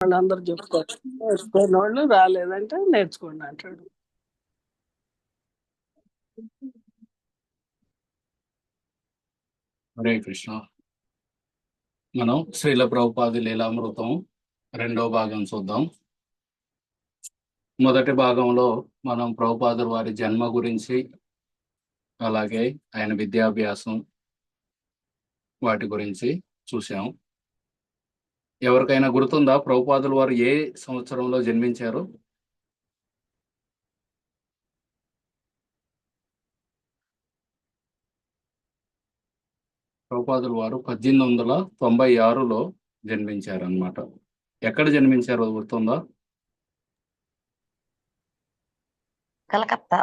వాళ్ళందరూ చెప్తారు, నేర్చుకున్న వాళ్ళు రాలేదంటే నేర్చుకోండి అంటాడు. హరే కృష్ణ. మనం శ్రీల ప్రభుపాది లీలామృతం 2వ భాగం చూద్దాం. మొదటి భాగంలో మనం ప్రభుపాదుల వారి జన్మ గురించి, అలాగే ఆయన విద్యాభ్యాసం వాటి గురించి చూసాం. ఎవరికైనా గుర్తుందా ప్రభుపాదుల వారు ఏ సంవత్సరంలో జన్మించారు? ప్రభుపాదుల వారు 1896లో జన్మించారనమాట. ఎక్కడ జన్మించారో గుర్తుందా? కలకత్తా.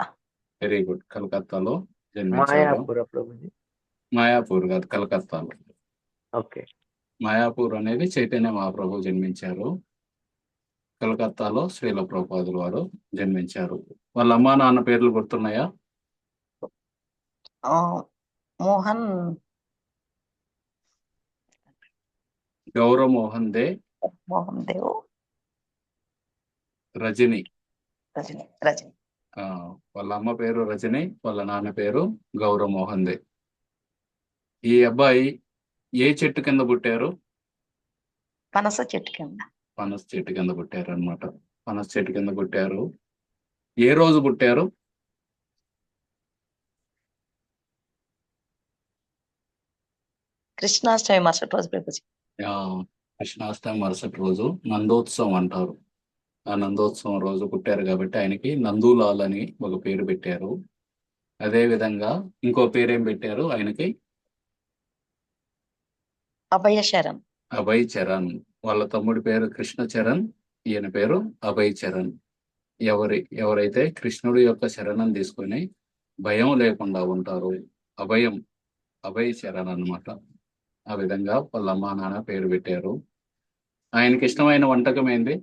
Very good. కలకత్తాలో జన్మించారు. మాయాపూర్ కాదు, కలకత్తాలో. ఓకే. మాయాపూర్ అనేది చైతన్య మహాప్రభు జన్మించారు. కలకత్తాలో శ్రీల ప్రభుపాదుల వారు జన్మించారు. వాళ్ళ అమ్మా నాన్న పేర్లు గుర్తున్నాయా? మోహన్ గౌరవ్ మోహన్ దే, మోహన్ దేవ్, రజని. రజని. వాళ్ళ అమ్మ పేరు రజని, వాళ్ళ నాన్న పేరు గౌరవ్ మోహన్ దే. ఈ అబ్బాయి ఏ చెట్టు కింద పుట్టారు? పనస చెట్టు కింద. పనస చెట్టు కింద పుట్టారు అనమాట. పనస చెట్టు కింద పుట్టారు. ఏ రోజు పుట్టారు? కృష్ణాష్టమి మరుసటి రోజు ప్రభుజీ. కృష్ణాష్టమి మరుసటి రోజు నందోత్సవం అంటారు. ఆ నందోత్సవం రోజు పుట్టారు కాబట్టి ఆయనకి నందూలాల్ అని ఒక పేరు పెట్టారు. అదే విధంగా ఇంకో పేరేం పెట్టారు ఆయనకి? అభయ శరణ్. అభయ్ చరణ్. వాళ్ళ తమ్ముడి పేరు కృష్ణ చరణ్, ఈయన పేరు అభయ్ చరణ్. ఎవరైతే కృష్ణుడి యొక్క శరణం తీసుకొని భయం లేకుండా ఉంటారు, అభయ్ చరణ్ అన్నమాట. ఆ విధంగా వాళ్ళ అమ్మా నాన్న పేరు పెట్టారు. ఆయనకి ఇష్టమైన వంటకం ఏంది?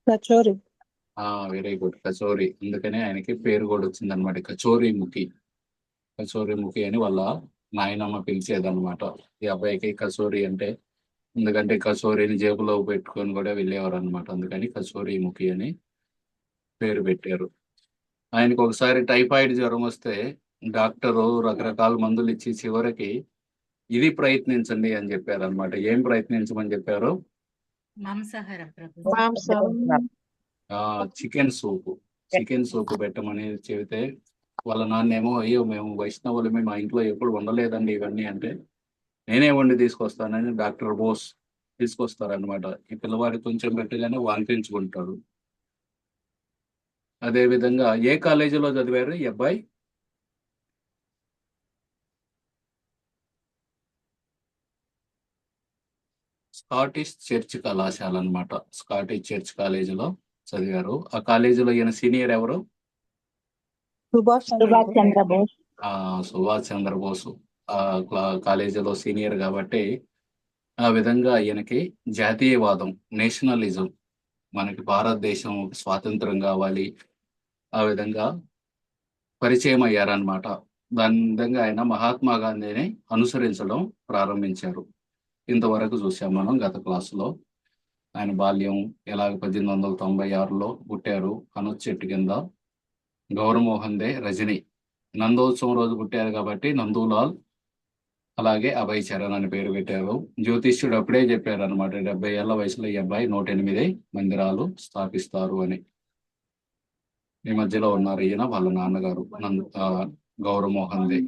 కచోరి. Very good, kachori. అందుకనే ఆయనకి పేరు కూడా వచ్చింది అనమాట, కచోరి ముఖి. కచోరి ముఖి అని వాళ్ళ నాయనమ్మ పిలిచేదన్నమాట. ఈ అబ్బాయికి కచోరి అంటే, ఎందుకంటే కచోరిని జేబులో పెట్టుకొని కూడా వెళ్ళేవారు అనమాట. అందుకని కచోరి ముఖి అని పేరు పెట్టారు. ఆయనకు ఒకసారి టైఫాయిడ్ జ్వరం వస్తే డాక్టరు రకరకాల మందులు ఇచ్చి చివరికి ఇది ప్రయత్నించండి అని చెప్పారు అనమాట. ఏం ప్రయత్నించమని చెప్పారు? చికెన్ సూప్ పెట్టమని చెబితే వాళ్ళ నాన్నేమో, అయ్యో మేము వైష్ణవులు, మా ఇంట్లో ఎప్పుడు వండలేదండి ఇవన్నీ అంటే, నేనే వండి తీసుకొస్తానని డాక్టర్ బోస్ తీసుకొస్తారనమాట. ఈ పిల్లవాడికి కొంచెం పెట్టగానే వాంతించుకుంటాడు. అదే విధంగా ఏ కాలేజీలో చదివారు ఈ అబ్బాయి? స్కాటిష్ చర్చ్ కళాశాల అనమాట. స్కాటిష్ చర్చ్ కాలేజీలో చదివారు. ఆ కాలేజీలో ఈయన సీనియర్ ఎవరు? సుభాష్ చంద్రబోస్. సుభాష్ చంద్రబోస్ ఆ కాలేజీలో సీనియర్ కాబట్టి ఆ విధంగా ఈయనకి జాతీయవాదం, నేషనలిజం, మనకి భారతదేశం స్వాతంత్రం కావాలి, ఆ విధంగా పరిచయం అయ్యారనమాట. దాని విధంగా ఆయన మహాత్మా గాంధీని అనుసరించడం ప్రారంభించారు. ఇంతవరకు చూసాం మనం గత క్లాసులో. ఆయన బాల్యం ఎలాగ 1896లో పుట్టారు, పనస చెట్టు కింద. గౌరమోహన్ దే, రజని. నందోత్సవం రోజు పుట్టారు కాబట్టి నందూలాల్, అలాగే అభయ్ చరణ్ అని పేరు పెట్టారు. జ్యోతిష్యుడు అప్పుడే చెప్పారు అనమాట, 70 ఏళ్ల వయసులో ఈ అబ్బాయి 108 మందిరాలు స్థాపిస్తారు అని. ఈ మధ్యలో ఉన్నారు ఈయన వాళ్ళ నాన్నగారు గౌరమోహన్ దే.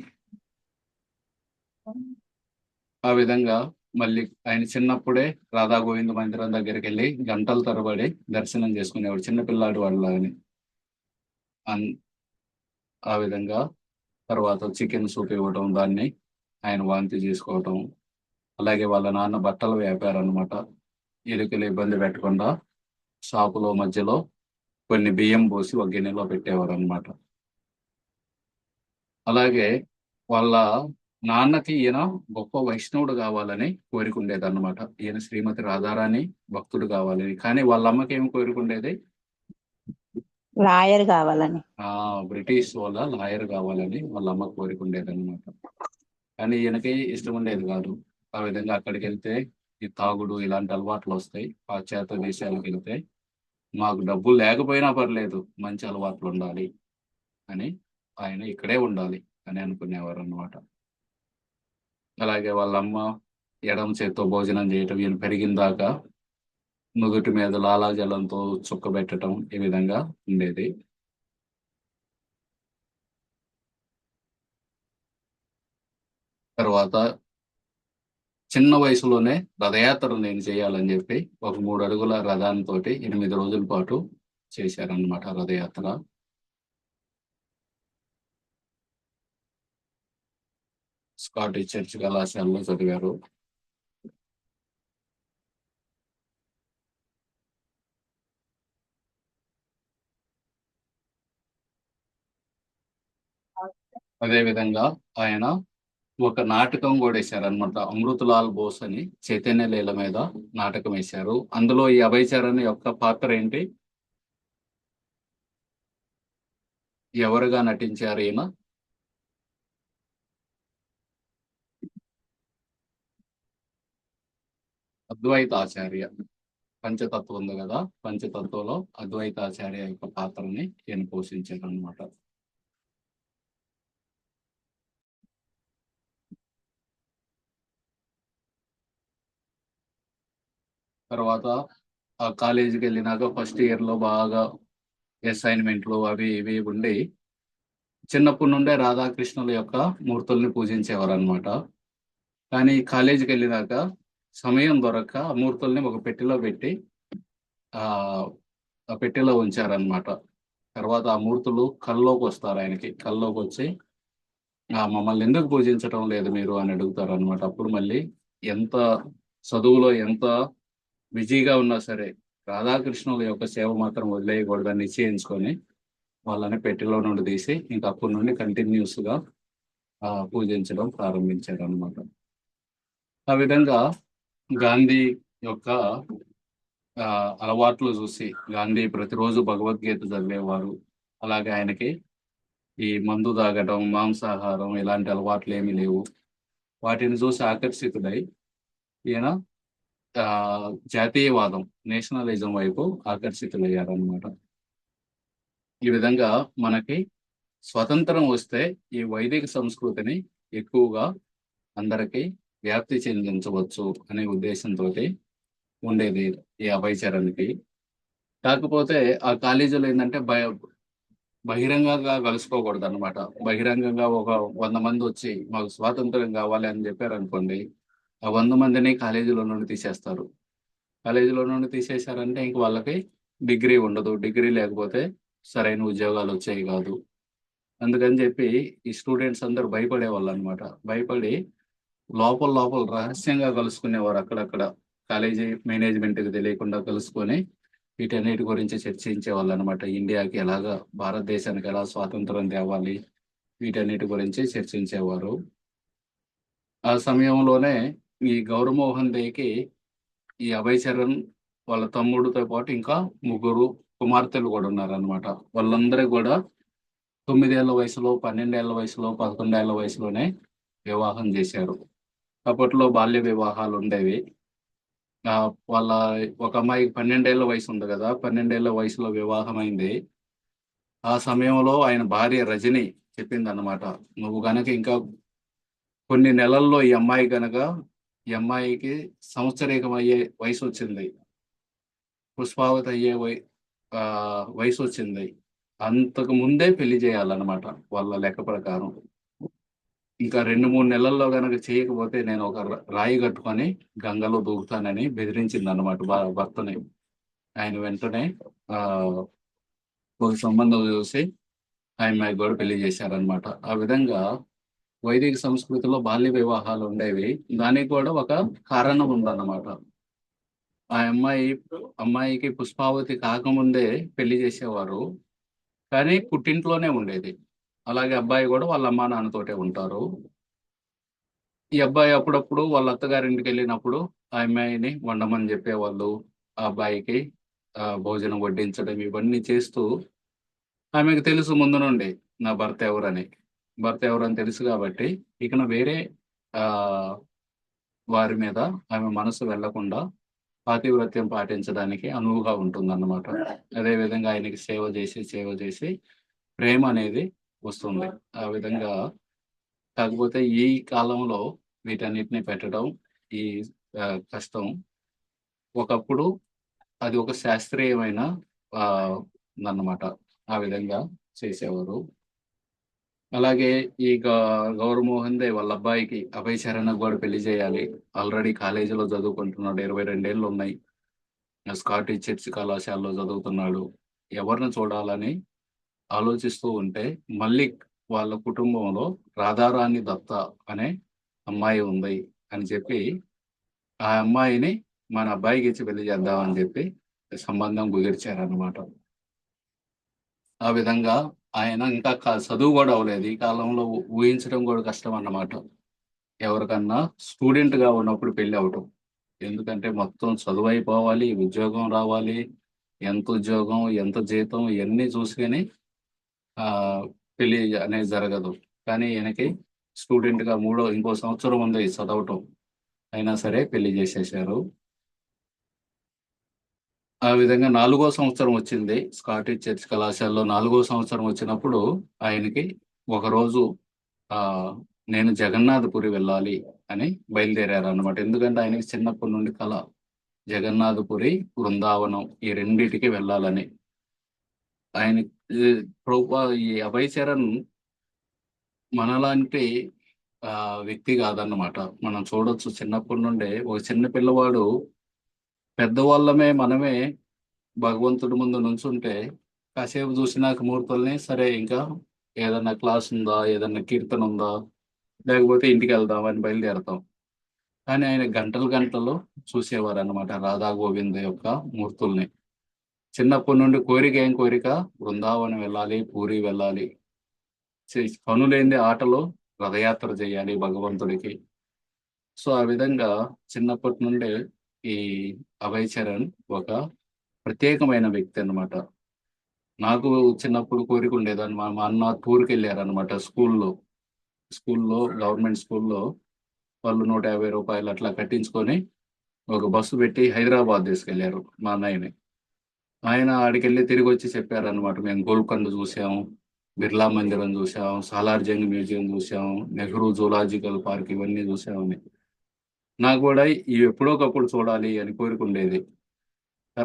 ఆ విధంగా మళ్ళీ ఆయన చిన్నప్పుడే రాధా గోవింద మందిరం దగ్గరికి వెళ్ళి గంటల తరబడి దర్శనం చేసుకునేవాడు, చిన్నపిల్లాడు వాళ్ళని. ఆ విధంగా తర్వాత చికెన్ సూప్ ఇవ్వటం, దాన్ని ఆయన వాంతి చేసుకోవటం. అలాగే వాళ్ళ నాన్న బట్టల వ్యాపారం అనమాట. ఎలుకలు ఇబ్బంది పెట్టకుండా షాపులో మధ్యలో కొన్ని బియ్యం పోసి ఒక గిన్నెలో పెట్టేవారు అనమాట. అలాగే వాళ్ళ నాన్నకి ఈయన గొప్ప వైష్ణవుడు కావాలని కోరికుండేది అనమాట. ఈయన శ్రీమతి రాధారాణి భక్తుడు కావాలని. కానీ వాళ్ళ అమ్మకి ఏమి కోరికుండేది? లాయర్ కావాలని. బ్రిటిష్ వాళ్ళ లాయర్ కావాలని వాళ్ళ అమ్మ కోరికుండేది అనమాట. కానీ ఈయనకి ఇష్టం ఉండేది కాదు. ఆ విధంగా అక్కడికి వెళ్తే ఈ తాగుడు ఇలాంటి అలవాట్లు వస్తాయి. పాశ్చాత్య దేశాలకు వెళ్తే మాకు డబ్బులు లేకపోయినా పర్లేదు, మంచి అలవాట్లు ఉండాలి అని ఆయన ఇక్కడే ఉండాలి అని అనుకునేవారు అనమాట. అలాగే వాళ్ళమ్మ ఎడమ చేత్తో భోజనం చేయటం, ఈయన పెరిగిన దాకా నుదుటి మీద లాలాజలంతో చుక్క పెట్టడం, ఈ విధంగా ఉండేది. తర్వాత చిన్న వయసులోనే రథయాత్ర నేను చేయాలని చెప్పి ఒక 3 అడుగుల రథంతో 8 రోజుల పాటు చేశారన్నమాట రథయాత్ర. స్కాటిష్ చర్చ్ కళాశాలలో చదివారు. అదే విధంగా ఆయన ఒక నాటకం కూడా వేశారనమాట. అమృతలాల్ బోస్ అని చైతన్య లీల మీద నాటకం వేశారు. అందులో ఈ అభయ్ చరణ్ యొక్క పాత్ర ఏంటి, ఎవరుగా నటించారు ఈయన? అద్వైతాచార్య. పంచతత్వం ఉంది కదా, పంచతత్వంలో అద్వైతాచార్య యొక్క పాత్రని ఈయన పోషించారు అనమాట. తర్వాత ఆ కాలేజీకి వెళ్ళినాక ఫస్ట్ ఇయర్ లో బాగా అసైన్మెంట్లు అవి ఇవి ఉండి చిన్నప్పటి నుండే రాధాకృష్ణుల యొక్క మూర్తుల్ని పూజించేవారు అనమాట. కానీ కాలేజీకి వెళ్ళినాక సమయం దొరక్క ఆ మూర్తుల్ని ఒక పెట్టెలో పెట్టి ఆ ఆ పెట్టెలో ఉంచారనమాట. తర్వాత ఆ మూర్తులు కల్లోకి వస్తారు, ఆయనకి కల్లోకి వచ్చి మమ్మల్ని ఎందుకు పూజించడం లేదు మీరు అని అడుగుతారు అనమాట. అప్పుడు మళ్ళీ ఎంత చదువులో ఎంత బిజీగా ఉన్నా సరే రాధాకృష్ణుల యొక్క సేవ మాత్రం వదిలేయకూడదని నిశ్చయించుకొని వాళ్ళని పెట్టెలో నుండి తీసి ఇంకా అప్పటి నుండి కంటిన్యూస్ గా పూజించడం ప్రారంభించారు అనమాట. ఆ విధంగా గాంధీ యొక్క అలవాట్లు చూసి గాంధీ ప్రతిరోజు భగవద్గీత చదివేవారు. అలాగే ఆయనకి ఈ మందు తాగడం, మాంసాహారం ఇలాంటి అలవాట్లు ఏమీ లేవు. వాటిని చూసి ఆకర్షితుడై ఈయన జాతీయవాదం, నేషనలిజం వైపు ఆకర్షితులయ్యారనమాట. ఈ విధంగా మనకి స్వతంత్రం వస్తే ఈ వైదిక సంస్కృతిని ఎక్కువగా అందరికీ వ్యాప్తి చెందించవచ్చు అనే ఉద్దేశంతో ఉండేది ఈ అభయ్ చరణ్కి. కాకపోతే ఆ కాలేజీలో ఏంటంటే బహిరంగంగా కలుసుకోకూడదు అనమాట. బహిరంగంగా ఒక 100 మంది వచ్చి మాకు స్వాతంత్రం కావాలి అని చెప్పారు అనుకోండి, ఆ 100 మందిని కాలేజీలో నుండి తీసేస్తారు. కాలేజీలో నుండి తీసేశారంటే ఇంక వాళ్ళకి డిగ్రీ ఉండదు. డిగ్రీ లేకపోతే సరైన ఉద్యోగాలు వచ్చేవి కాదు. అందుకని చెప్పి ఈ స్టూడెంట్స్ అందరూ భయపడేవాళ్ళు అనమాట. భయపడి లోపల రహస్యంగా కలుసుకునేవారు. అక్కడక్కడ కాలేజీ మేనేజ్మెంట్కి తెలియకుండా కలుసుకొని వీటన్నిటి గురించి చర్చించేవాళ్ళు అనమాట. ఇండియాకి ఎలాగా, భారతదేశానికి ఎలా స్వాతంత్రం తేవాలి, వీటన్నిటి గురించి చర్చించేవారు. ఆ సమయంలోనే ఈ గౌరమోహన్ దేకి ఈ అభయ్ చరణ్ వాళ్ళ తమ్ముడితో పాటు ఇంకా 3 కుమార్తెలు కూడా ఉన్నారనమాట. వాళ్ళందరూ కూడా 9 ఏళ్ల వయసులో, 12 ఏళ్ల వయసులో, 11 ఏళ్ల వయసులోనే వివాహం చేశారు. అప్పట్లో బాల్య వివాహాలు ఉండేవి. వాళ్ళ ఒక అమ్మాయికి 12 ఏళ్ల వయసు ఉంది కదా, 12 ఏళ్ల వయసులో వివాహం అయింది. ఆ సమయంలో ఆయన భార్య రజని చెప్పింది అనమాట, నువ్వు గనక ఇంకా కొన్ని నెలల్లో ఈ అమ్మాయికి సంవత్సరీకం అయ్యే వయసు వచ్చింది, పుష్పావతి అయ్యే వయసు వచ్చింది, అంతకు ముందే పెళ్లి చేయాలన్నమాట వాళ్ళ లెక్క ప్రకారం. ఇంకా 2-3 నెలల్లో గనక చేయకపోతే నేను ఒక రాయి కట్టుకొని గంగలో దూకుతానని బెదిరించింది అనమాట భర్తని. ఆయన వెంటనే ఒక సంబంధం చూసి ఆయన కూడా పెళ్లి చేశారనమాట. ఆ విధంగా వైదిక సంస్కృతిలో బాల్య వివాహాలు ఉండేవి. దానికి కూడా ఒక కారణం ఉందన్నమాట. ఆ అమ్మాయికి పుష్పావతి కాకముందే పెళ్లి చేసేవారు, కానీ పుట్టింట్లోనే ఉండేది. అలాగే అబ్బాయి కూడా వాళ్ళ అమ్మా నాన్నతోటే ఉంటారు. ఈ అబ్బాయి అప్పుడప్పుడు వాళ్ళ అత్తగారింటికి వెళ్ళినప్పుడు ఆ అమ్మాయిని వండమని చెప్పేవాళ్ళు. ఆ అబ్బాయికి భోజనం వడ్డించడం ఇవన్నీ చేస్తూ, ఆమెకు తెలుసు ముందు నుండి నా భర్త ఎవరని తెలుసు కాబట్టి ఇకన వేరే వారి మీద ఆమె మనసు వెళ్లకుండా పాతివ్రత్యం పాటించడానికి అనువుగా ఉంటుందన్నమాట. అదేవిధంగా ఆయనకి సేవ చేసి ప్రేమ అనేది వస్తుంది. ఆ విధంగా కాకపోతే ఈ కాలంలో వీటన్నిటిని పెట్టడం ఈ కష్టం. ఒకప్పుడు అది ఒక శాస్త్రీయమైన అన్నమాట. ఆ విధంగా చేసేవారు. అలాగే ఈ గౌరమోహన్ దే వాళ్ళ అబ్బాయికి అభయ్ చరణ్ కూడా పెళ్లి చేయాలి. ఆల్రెడీ కాలేజీలో చదువుకుంటున్నాడు. 22 ఏళ్ళు ఉన్నాయి. స్కాటిష్ చర్చ్ కళాశాలలో చదువుతున్నాడు. ఎవరిని చూడాలని ఆలోచిస్తూ ఉంటే మళ్ళీ వాళ్ళ కుటుంబంలో రాధారాణి దత్త అనే అమ్మాయి ఉంది అని చెప్పి ఆ అమ్మాయిని మన అబ్బాయికి ఇచ్చి పెళ్లి చేద్దామని చెప్పి సంబంధం కుదిర్చారనమాట. ఆ విధంగా ఆయన ఇంకా చదువు కూడా అవ్వలేదు. ఈ కాలంలో ఊహించడం కూడా కష్టం అన్నమాట. ఎవరికన్నా స్టూడెంట్ గా ఉన్నప్పుడు పెళ్లి అవటం. ఎందుకంటే మొత్తం చదువు అయిపోవాలి, ఉద్యోగం రావాలి, ఎంత ఉద్యోగం, ఎంత జీతం ఇవన్నీ చూసుకొని ఆ పెళ్లి అనేది జరగదు. కానీ ఈయనకి స్టూడెంట్ గా ఇంకో సంవత్సరం ఉంది చదవటం. అయినా సరే పెళ్లి చేసేసారు. ఆ విధంగా 4వ సంవత్సరం వచ్చింది. స్కాటిష్ చర్చ్ కళాశాలలో 4వ సంవత్సరం వచ్చినప్పుడు ఆయనకి ఒకరోజు నేను జగన్నాథపురి వెళ్ళాలి అని బయలుదేరారు అనమాట. ఎందుకంటే ఆయనకి చిన్నప్పటి నుండి కళ జగన్నాథపురి, బృందావనం ఈ రెండిటికి వెళ్ళాలని. ఆయన ఈ అభయ్ చరణ్ మనలాంటి వ్యక్తి కాదన్నమాట. మనం చూడొచ్చు చిన్నప్పటి నుండే ఒక చిన్న పిల్లవాడు పెద్దవాళ్ళమే మనమే భగవంతుడి ముందు నుంచుంటే కాసేపు చూసినాక మూర్తుల్ని సరే ఇంకా ఏదన్నా క్లాస్ ఉందా, ఏదన్నా కీర్తన ఉందా, లేకపోతే ఇంటికి వెళ్దాం అని బయలుదేరతాం. కానీ ఆయన గంటలు గంటలు చూసేవారు అనమాట రాధా గోవింద యొక్క మూర్తుల్ని. చిన్నప్పటి నుండి ఏం కోరిక బృందావనం వెళ్ళాలి, పూరి వెళ్ళాలి, పనులేంది ఆటలో రథయాత్ర చేయాలి భగవంతుడికి. సో ఆ విధంగా చిన్నప్పటి నుండి ఈ అభయ్ చరణ్ ఒక ప్రత్యేకమైన వ్యక్తి అన్నమాట. నాకు చిన్నప్పుడు కోరిక ఉండేదాన్ని. మా అన్న టూర్కి వెళ్ళారనమాట. స్కూల్లో గవర్నమెంట్ స్కూల్లో వాళ్ళు 150 రూపాయలు అట్లా కట్టించుకొని ఒక బస్సు పెట్టి హైదరాబాద్ తీసుకెళ్లారు మా అన్నయ్యని. ఆయన ఆడికెళ్ళి తిరిగి వచ్చి చెప్పారనమాట, మేము గోల్కొండ చూసాము, బిర్లా మందిరం చూసాం, సాలార్ జంగ్ మ్యూజియం చూసాం, నెహ్రూ జూలాజికల్ పార్క్ ఇవన్నీ చూసామని. నాకు కూడా ఇవి ఎప్పుడోకప్పుడు చూడాలి అని కోరుకుండేది.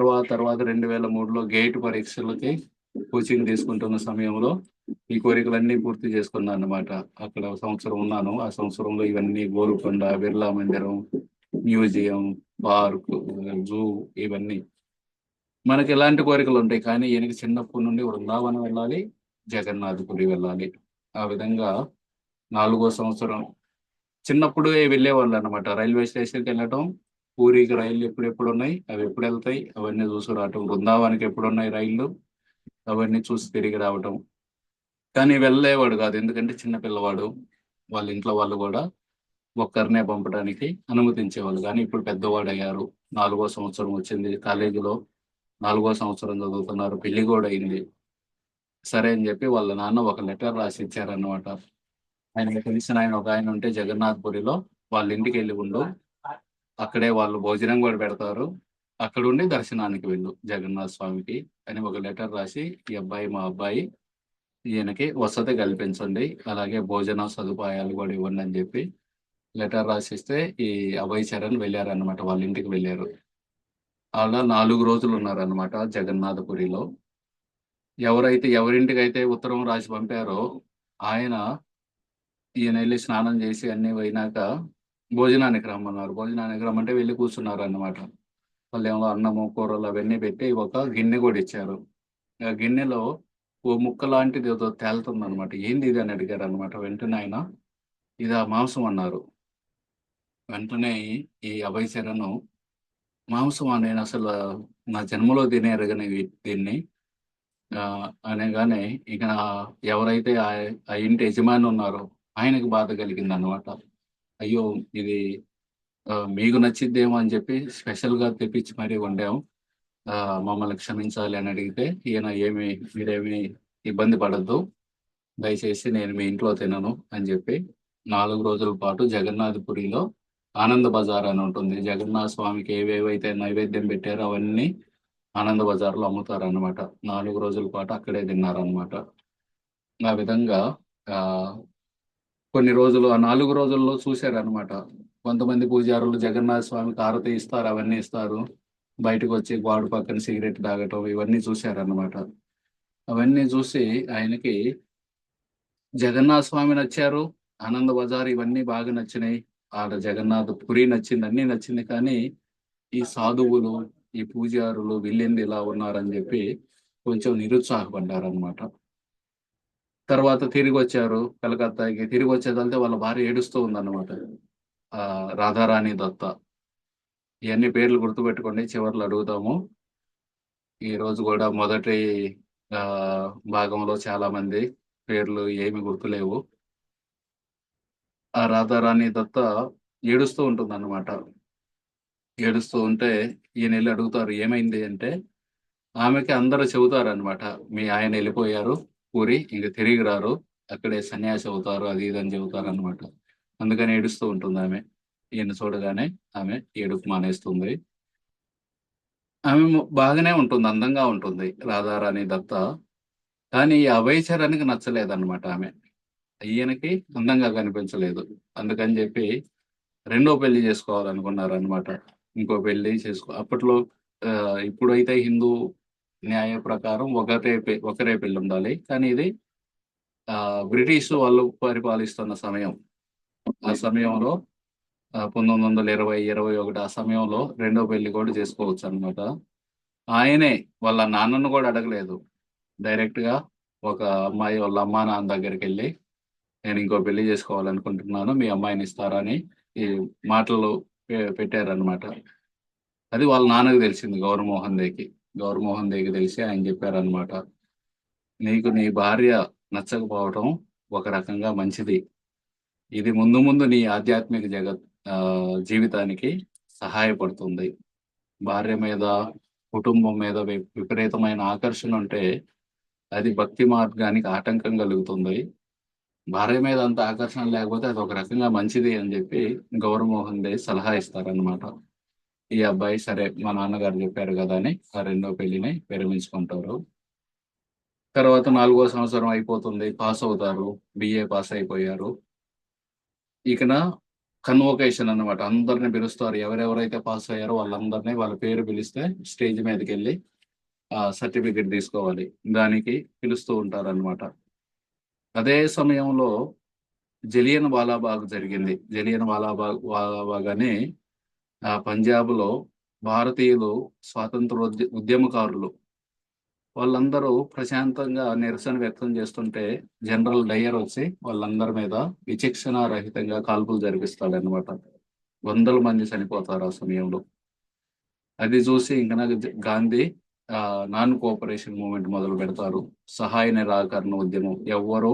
తర్వాత 2003లో గేట్ పరీక్షలకి కోచింగ్ తీసుకుంటున్న సమయంలో ఈ కోరికలన్నీ పూర్తి చేసుకున్నాను అన్నమాట. అక్కడ ఒక సంవత్సరం ఉన్నాను. ఆ సంవత్సరంలో ఇవన్నీ గోల్కొండ, బిర్లా మందిరం, మ్యూజియం, పార్క్, జూ ఇవన్నీ మనకి ఎలాంటి కోరికలు ఉంటాయి. కానీ ఈయనకి చిన్నప్పటి నుండి బృందావనం వెళ్ళాలి, జగన్నాథపురి వెళ్ళాలి. ఆ విధంగా 4వ సంవత్సరం చిన్నప్పుడు వెళ్ళేవాళ్ళు అనమాట. రైల్వే స్టేషన్కి వెళ్ళటం, పూరికి రైళ్లు ఎప్పుడెప్పుడు ఉన్నాయి, అవి ఎప్పుడు వెళ్తాయి అవన్నీ చూసి రావటం, బృందావనానికి ఎప్పుడు ఉన్నాయి రైళ్లు అవన్నీ చూసి తిరిగి రావటం. కానీ వెళ్ళేవాడు కాదు, ఎందుకంటే చిన్న పిల్లవాడు. వాళ్ళ ఇంట్లో వాళ్ళు కూడా ఒక్కరినే పంపడానికి అనుమతించేవాళ్ళు. కానీ ఇప్పుడు పెద్దవాడు అయ్యారు. 4వ సంవత్సరం వచ్చింది, కాలేజీలో 4వ సంవత్సరం చదువుతున్నారు, పెళ్లి కూడా అయింది. సరే అని చెప్పి వాళ్ళ నాన్న ఒక లెటర్ రాసి ఇచ్చారన్నమాట. ఆయనకు తెలిసిన ఆయన ఒక ఆయన ఉంటే జగన్నాథ్పురిలో వాళ్ళ ఇంటికి వెళ్ళి ఉండు, అక్కడే వాళ్ళు భోజనం కూడా పెడతారు, అక్కడ ఉండి దర్శనానికి వెళ్ళు జగన్నాథ స్వామికి అని ఒక లెటర్ రాసి, ఈ అబ్బాయి మా అబ్బాయి, ఈయనకి వసతి కల్పించండి, అలాగే భోజన సదుపాయాలు కూడా ఇవ్వండి అని చెప్పి లెటర్ రాసిస్తే ఈ అభయ్ చరణ్ వెళ్ళారనమాట. వాళ్ళ ఇంటికి వెళ్ళారు. అలా 4 రోజులు ఉన్నారనమాట జగన్నాథపురిలో. ఎవరింటికైతే ఉత్తరం రాసి పంపారో ఆయన ఈయన వెళ్ళి స్నానం చేసి అన్ని పోయినాక భోజనానికి రమ్మన్నారు. భోజనానికి రమ్మంటే వెళ్ళి కూర్చున్నారు అన్నమాట. వాళ్ళు ఏమో అన్నము, కూరలు అవన్నీ పెట్టి ఒక గిన్నె కూడా ఇచ్చారు. ఆ గిన్నెలో ఓ ముక్క లాంటిది ఏదో తేలుతుంది అనమాట. ఏంది ఇది అని అడిగారు అనమాట. వెంటనే ఆయన ఇది ఆ మాంసం అన్నారు. వెంటనే ఈ అభయ్ చరణ్ మాంసం నేను అసలు నా జన్మలో తినేరగని దీన్ని అనగానే ఇక ఎవరైతే ఆ ఇంటి యజమాని ఉన్నారో ఆయనకు బాధ కలిగింది అనమాట. అయ్యో ఇది మీకు నచ్చిద్దేమో అని చెప్పి స్పెషల్గా తెప్పించి మరీ వండాము, మమ్మల్ని క్షమించాలి అని అడిగితే ఈయన మీరేమి ఇబ్బంది పడద్దు, దయచేసి నేను మీ ఇంట్లో తినను అని చెప్పి 4 రోజుల పాటు జగన్నాథపురిలో ఆనంద్ బజార్ అని ఉంటుంది. జగన్నాథ స్వామికి ఏవేవైతే నైవేద్యం పెట్టారో అవన్నీ ఆనంద్ బజార్లో అమ్ముతారు అనమాట. 4 రోజుల పాటు అక్కడే తిన్నారనమాట. ఆ విధంగా ఆ కొన్ని రోజులు ఆ 4 రోజుల్లో చూశారనమాట. కొంతమంది పూజారులు జగన్నాథ స్వామికి హారతి ఇస్తారు, అవన్నీ ఇస్తారు. బయటకు వచ్చి గోడ పక్కన సిగరెట్ తాగటం ఇవన్నీ చూశారనమాట. అవన్నీ చూసి ఆయనకి జగన్నాథ స్వామి నచ్చారు, ఆనంద బజార్ ఇవన్నీ బాగా నచ్చినాయి. ఆడ జగన్నాథ్ పురి నచ్చింది, అన్నీ నచ్చింది. కానీ ఈ సాధువులు, ఈ పూజారులు వీళ్ళేంది ఇలా ఉన్నారని చెప్పి కొంచెం నిరుత్సాహపడ్డారనమాట. తర్వాత తిరిగి వచ్చారు కలకత్తాకి. తిరిగి వచ్చేదంటే వాళ్ళ భార్య ఏడుస్తూ ఉందన్నమాట. రాధారాణి దత్త. ఇవన్నీ పేర్లు గుర్తుపెట్టుకోండి, చివర్లో అడుగుతాము. ఈ రోజు కూడా మొదటి భాగంలో చాలా మంది పేర్లు ఏమి గుర్తులేవు. ఆ రాధారాణి దత్త ఏడుస్తూ ఉంటుంది అన్నమాట. ఏడుస్తూ ఉంటే ఈయన వెళ్ళి అడుగుతారు ఏమైంది అంటే, ఆమెకి అందరూ చెబుతారు అనమాట, మీ ఆయన వెళ్ళిపోయారు పూరి, ఇంక తిరిగి రారు, అక్కడే సన్యాసి అవుతారు, అది ఇది అని చెబుతారు అనమాట. అందుకని ఏడుస్తూ ఉంటుంది ఆమె. ఈయన చూడగానే ఆమె ఏడుపు మానేస్తుంది. ఆమె బాగానే ఉంటుంది, అందంగా ఉంటుంది రాధారాణి దత్త. కానీ ఈ అభయచరానికి నచ్చలేదన్నమాట ఆమె. ఈయనకి అందంగా కనిపించలేదు. అందుకని చెప్పి రెండో పెళ్లి చేసుకోవాలనుకున్నారు అనమాట. ఇంకో పెళ్లి అప్పట్లో ఇప్పుడైతే హిందూ న్యాయ ప్రకారం ఒకరే పెళ్లి ఉండాలి. కానీ ఇది బ్రిటిష్ వాళ్ళు పరిపాలిస్తున్న సమయం. ఆ సమయంలో 1920-21 ఆ సమయంలో రెండో పెళ్లి కూడా చేసుకోవచ్చు అనమాట. ఆయనే వాళ్ళ నాన్నను కూడా అడగలేదు. డైరెక్ట్ గా ఒక అమ్మాయి వాళ్ళ అమ్మా నాన్న దగ్గరికి వెళ్ళి, నేను ఇంకో పెళ్లి చేసుకోవాలనుకుంటున్నాను, మీ అమ్మాయిని ఇస్తారా అని ఈ మాటలు పెట్టారనమాట. అది వాళ్ళ నాన్నకు తెలిసింది, గౌరమోహన్ దేకి తెలిసి ఆయన చెప్పారనమాట, నీకు నీ భార్య నచ్చకపోవటం ఒక రకంగా మంచిది. ఇది ముందు ముందు నీ ఆధ్యాత్మిక జీవితానికి సహాయపడుతుంది. భార్య మీద, కుటుంబం మీద విపరీతమైన ఆకర్షణ ఉంటే అది భక్తి మార్గానికి ఆటంకం కలుగుతుంది. భార్య మీద అంత ఆకర్షణ లేకపోతే అది ఒక రకంగా మంచిది అని చెప్పి గౌరమోహన్ దే సలహా ఇస్తారనమాట. ఈ అబ్బాయి సరే మా నాన్నగారు చెప్పారు కదా అని ఆ రెండో పెళ్లిని విరమించుకుంటారు. తర్వాత 4వ సంవత్సరం అయిపోతుంది, పాస్ అవుతారు, బిఏ పాస్ అయిపోయారు. ఇకన కన్వోకేషన్ అన్నమాట, అందరిని పిలుస్తారు. ఎవరెవరైతే పాస్ అయ్యారో వాళ్ళందరినీ వాళ్ళ పేరు పిలిస్తే స్టేజ్ మీదకి వెళ్ళి సర్టిఫికెట్ తీసుకోవాలి. దానికి పిలుస్తూ ఉంటారన్నమాట. అదే సమయంలో జలియన్ వాలాబాగ్ జరిగింది. జలియన్ వాలాబాగ్ అని పంజాబ్లో భారతీయులు స్వాతంత్ర ఉద్యమకారులు వాళ్ళందరూ ప్రశాంతంగా నిరసన వ్యక్తం చేస్తుంటే జనరల్ డయ్యర్ వచ్చి వాళ్ళందరి మీద విచక్షణారహితంగా కాల్పులు జరిపిస్తాడనమాట. 100 మంది చనిపోతారు ఆ సమయంలో. అది చూసి ఇంకా నాకు గాంధీ నాన్ కోఆపరేషన్ మూవ్మెంట్ మొదలు పెడతారు. సహాయ నిరాకరణ ఉద్యమం. ఎవ్వరూ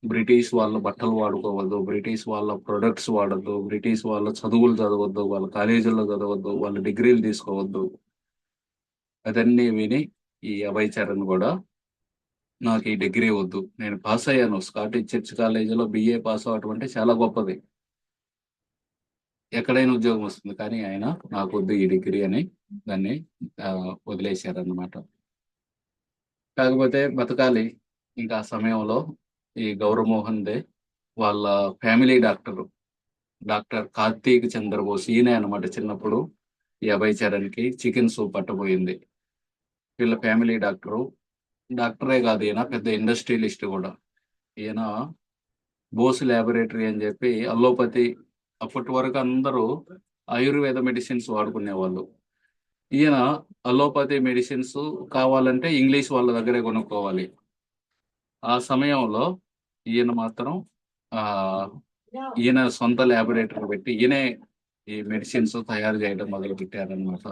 బ్రిటిష్ వాళ్ళ బట్టలు వాడుకోవద్దు, బ్రిటిష్ వాళ్ళ ప్రొడక్ట్స్ వాడద్దు, బ్రిటిష్ వాళ్ళ చదువులు చదవద్దు, వాళ్ళ కాలేజీల్లో చదవద్దు, వాళ్ళ డిగ్రీలు తీసుకోవద్దు. అదన్నీ విని ఈ అభయ్ చరణ్ కూడా, నాకు ఈ డిగ్రీ వద్దు, నేను పాస్ అయ్యాను స్కాటిష్ చర్చ్ కాలేజీలో బిఏ పాస్ అవటం అంటే చాలా గొప్పది, ఎక్కడైనా ఉద్యోగం వస్తుంది, కానీ ఆయన నాకు వద్దు ఈ డిగ్రీ అని దాన్ని వదిలేశారన్నమాట. కాకపోతే బతకాలి. ఇంకా ఆ సమయంలో ఈ గౌరమోహన్ దే వాళ్ళ ఫ్యామిలీ డాక్టర్ కార్తీక్ చంద్రబోస్, ఈయనే అనమాట చిన్నప్పుడు ఈ అభయ్ చరణ్కి చికెన్ సూప్ పట్టబోయింది. వీళ్ళ ఫ్యామిలీ డాక్టరే కాదు, ఈయన పెద్ద ఇండస్ట్రియలిస్ట్ కూడా. ఈయన బోస్ ల్యాబొరేటరీ అని చెప్పి అల్లోపతి, అప్పటి వరకు అందరూ ఆయుర్వేద మెడిసిన్స్ వాడుకునేవాళ్ళు. ఈయన అల్లోపతి మెడిసిన్స్ కావాలంటే ఇంగ్లీష్ వాళ్ళ దగ్గరే కొనుక్కోవాలి. ఆ సమయంలో ఈయన మాత్రం ఈయన సొంత ల్యాబొరేటరీ పెట్టి ఈయనే ఈ మెడిసిన్స్ తయారు చేయడం మొదలు పెట్టారనమాట.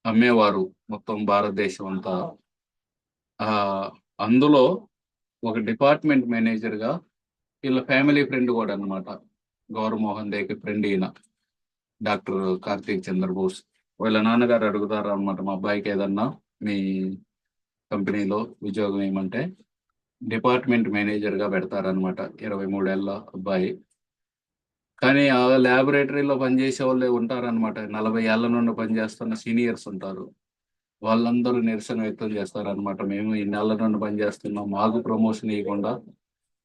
అమ్మేవారు మొత్తం భారతదేశం అంతా. అందులో ఒక డిపార్ట్మెంట్ మేనేజర్గా వీళ్ళ ఫ్యామిలీ ఫ్రెండ్ కూడా అనమాట, గౌరమోహన్ దేకి ఫ్రెండ్ ఈయన డాక్టర్ కార్తీక్ చంద్రబోస్. వాళ్ళ నాన్నగారు అడుగుతారు అనమాట, మా అబ్బాయికి ఏదన్నా మీ కంపెనీలో ఉద్యోగం ఏమంటే డిపార్ట్మెంట్ మేనేజర్గా పెడతారనమాట. 23 ఏళ్ళ అబ్బాయి. కానీ ఆ ల్యాబొరేటరీలో పనిచేసే వాళ్ళే ఉంటారనమాట. 40 ఏళ్ల నుండి పనిచేస్తున్న సీనియర్స్ ఉంటారు. వాళ్ళందరూ నిరసన వ్యక్తం చేస్తారనమాట. మేము ఇన్నేళ్ల నుండి పనిచేస్తున్నాం. మాకు ప్రమోషన్ ఇవ్వకుండా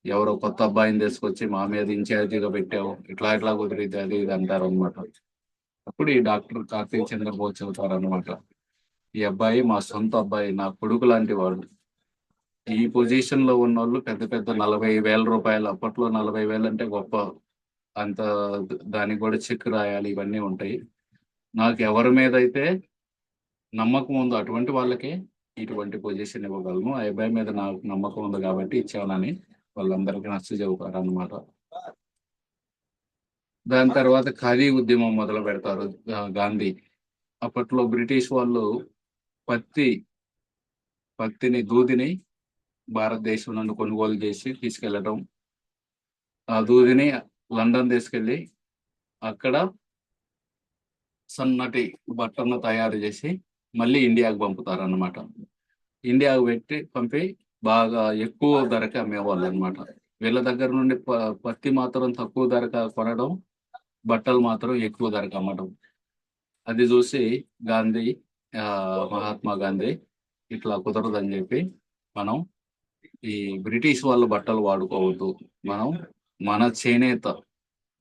ఎవరో కొత్త అబ్బాయిని తీసుకొచ్చి మా మీద ఇన్ఛార్జిగా పెట్టావు. ఇట్లా ఇట్లా కుదిరిద్ది అది ఇది అంటారనమాట. అప్పుడు ఈ డాక్టర్ కార్తీక్ చంద్రబోస్ చెబుతారనమాట. ఈ అబ్బాయి మా సొంత అబ్బాయి, నా కొడుకు లాంటి వాడు. ఈ పొజిషన్ లో ఉన్నోళ్ళు పెద్ద పెద్ద 40,000 రూపాయలు, అప్పట్లో 40,000 అంటే గొప్ప. అంత దానికి కూడా చెక్ రాయాలి, ఇవన్నీ ఉంటాయి. నాకు ఎవరి మీద అయితే నమ్మకం ఉందో అటువంటి వాళ్ళకే ఇటువంటి పొజిషన్ ఇవ్వగలను. ఆ అబ్బాయి మీద నాకు నమ్మకం ఉంది కాబట్టి ఇచ్చానని వాళ్ళందరికీ నచ్చ చెబుతారు అనమాట. దాని తర్వాత ఖాదీ ఉద్యమం మొదలు పెడతారు గాంధీ. అప్పట్లో బ్రిటిష్ వాళ్ళు పత్తిని దూదిని భారతదేశం నుండి కొనుగోలు చేసి తీసుకెళ్లడం, ఆ దూదిని లండన్ తీసుకెళ్లి అక్కడ సన్నటి బట్టలను తయారు చేసి మళ్ళీ ఇండియాకు పంపుతారన్నమాట. ఇండియాకు పంపి బాగా ఎక్కువ ధరకి అమ్మేవాళ్ళు అనమాట. వీళ్ళ దగ్గర నుండి పత్తి మాత్రం తక్కువ ధరకు కొనడం, బట్టలు మాత్రం ఎక్కువ ధరకు అమ్మడం. అది చూసి గాంధీ, మహాత్మా గాంధీ ఇట్లా కుదరదని చెప్పి మనం ఈ బ్రిటిష్ వాళ్ళ బట్టలు వాడుకోవద్దు, మనం మన చేనేత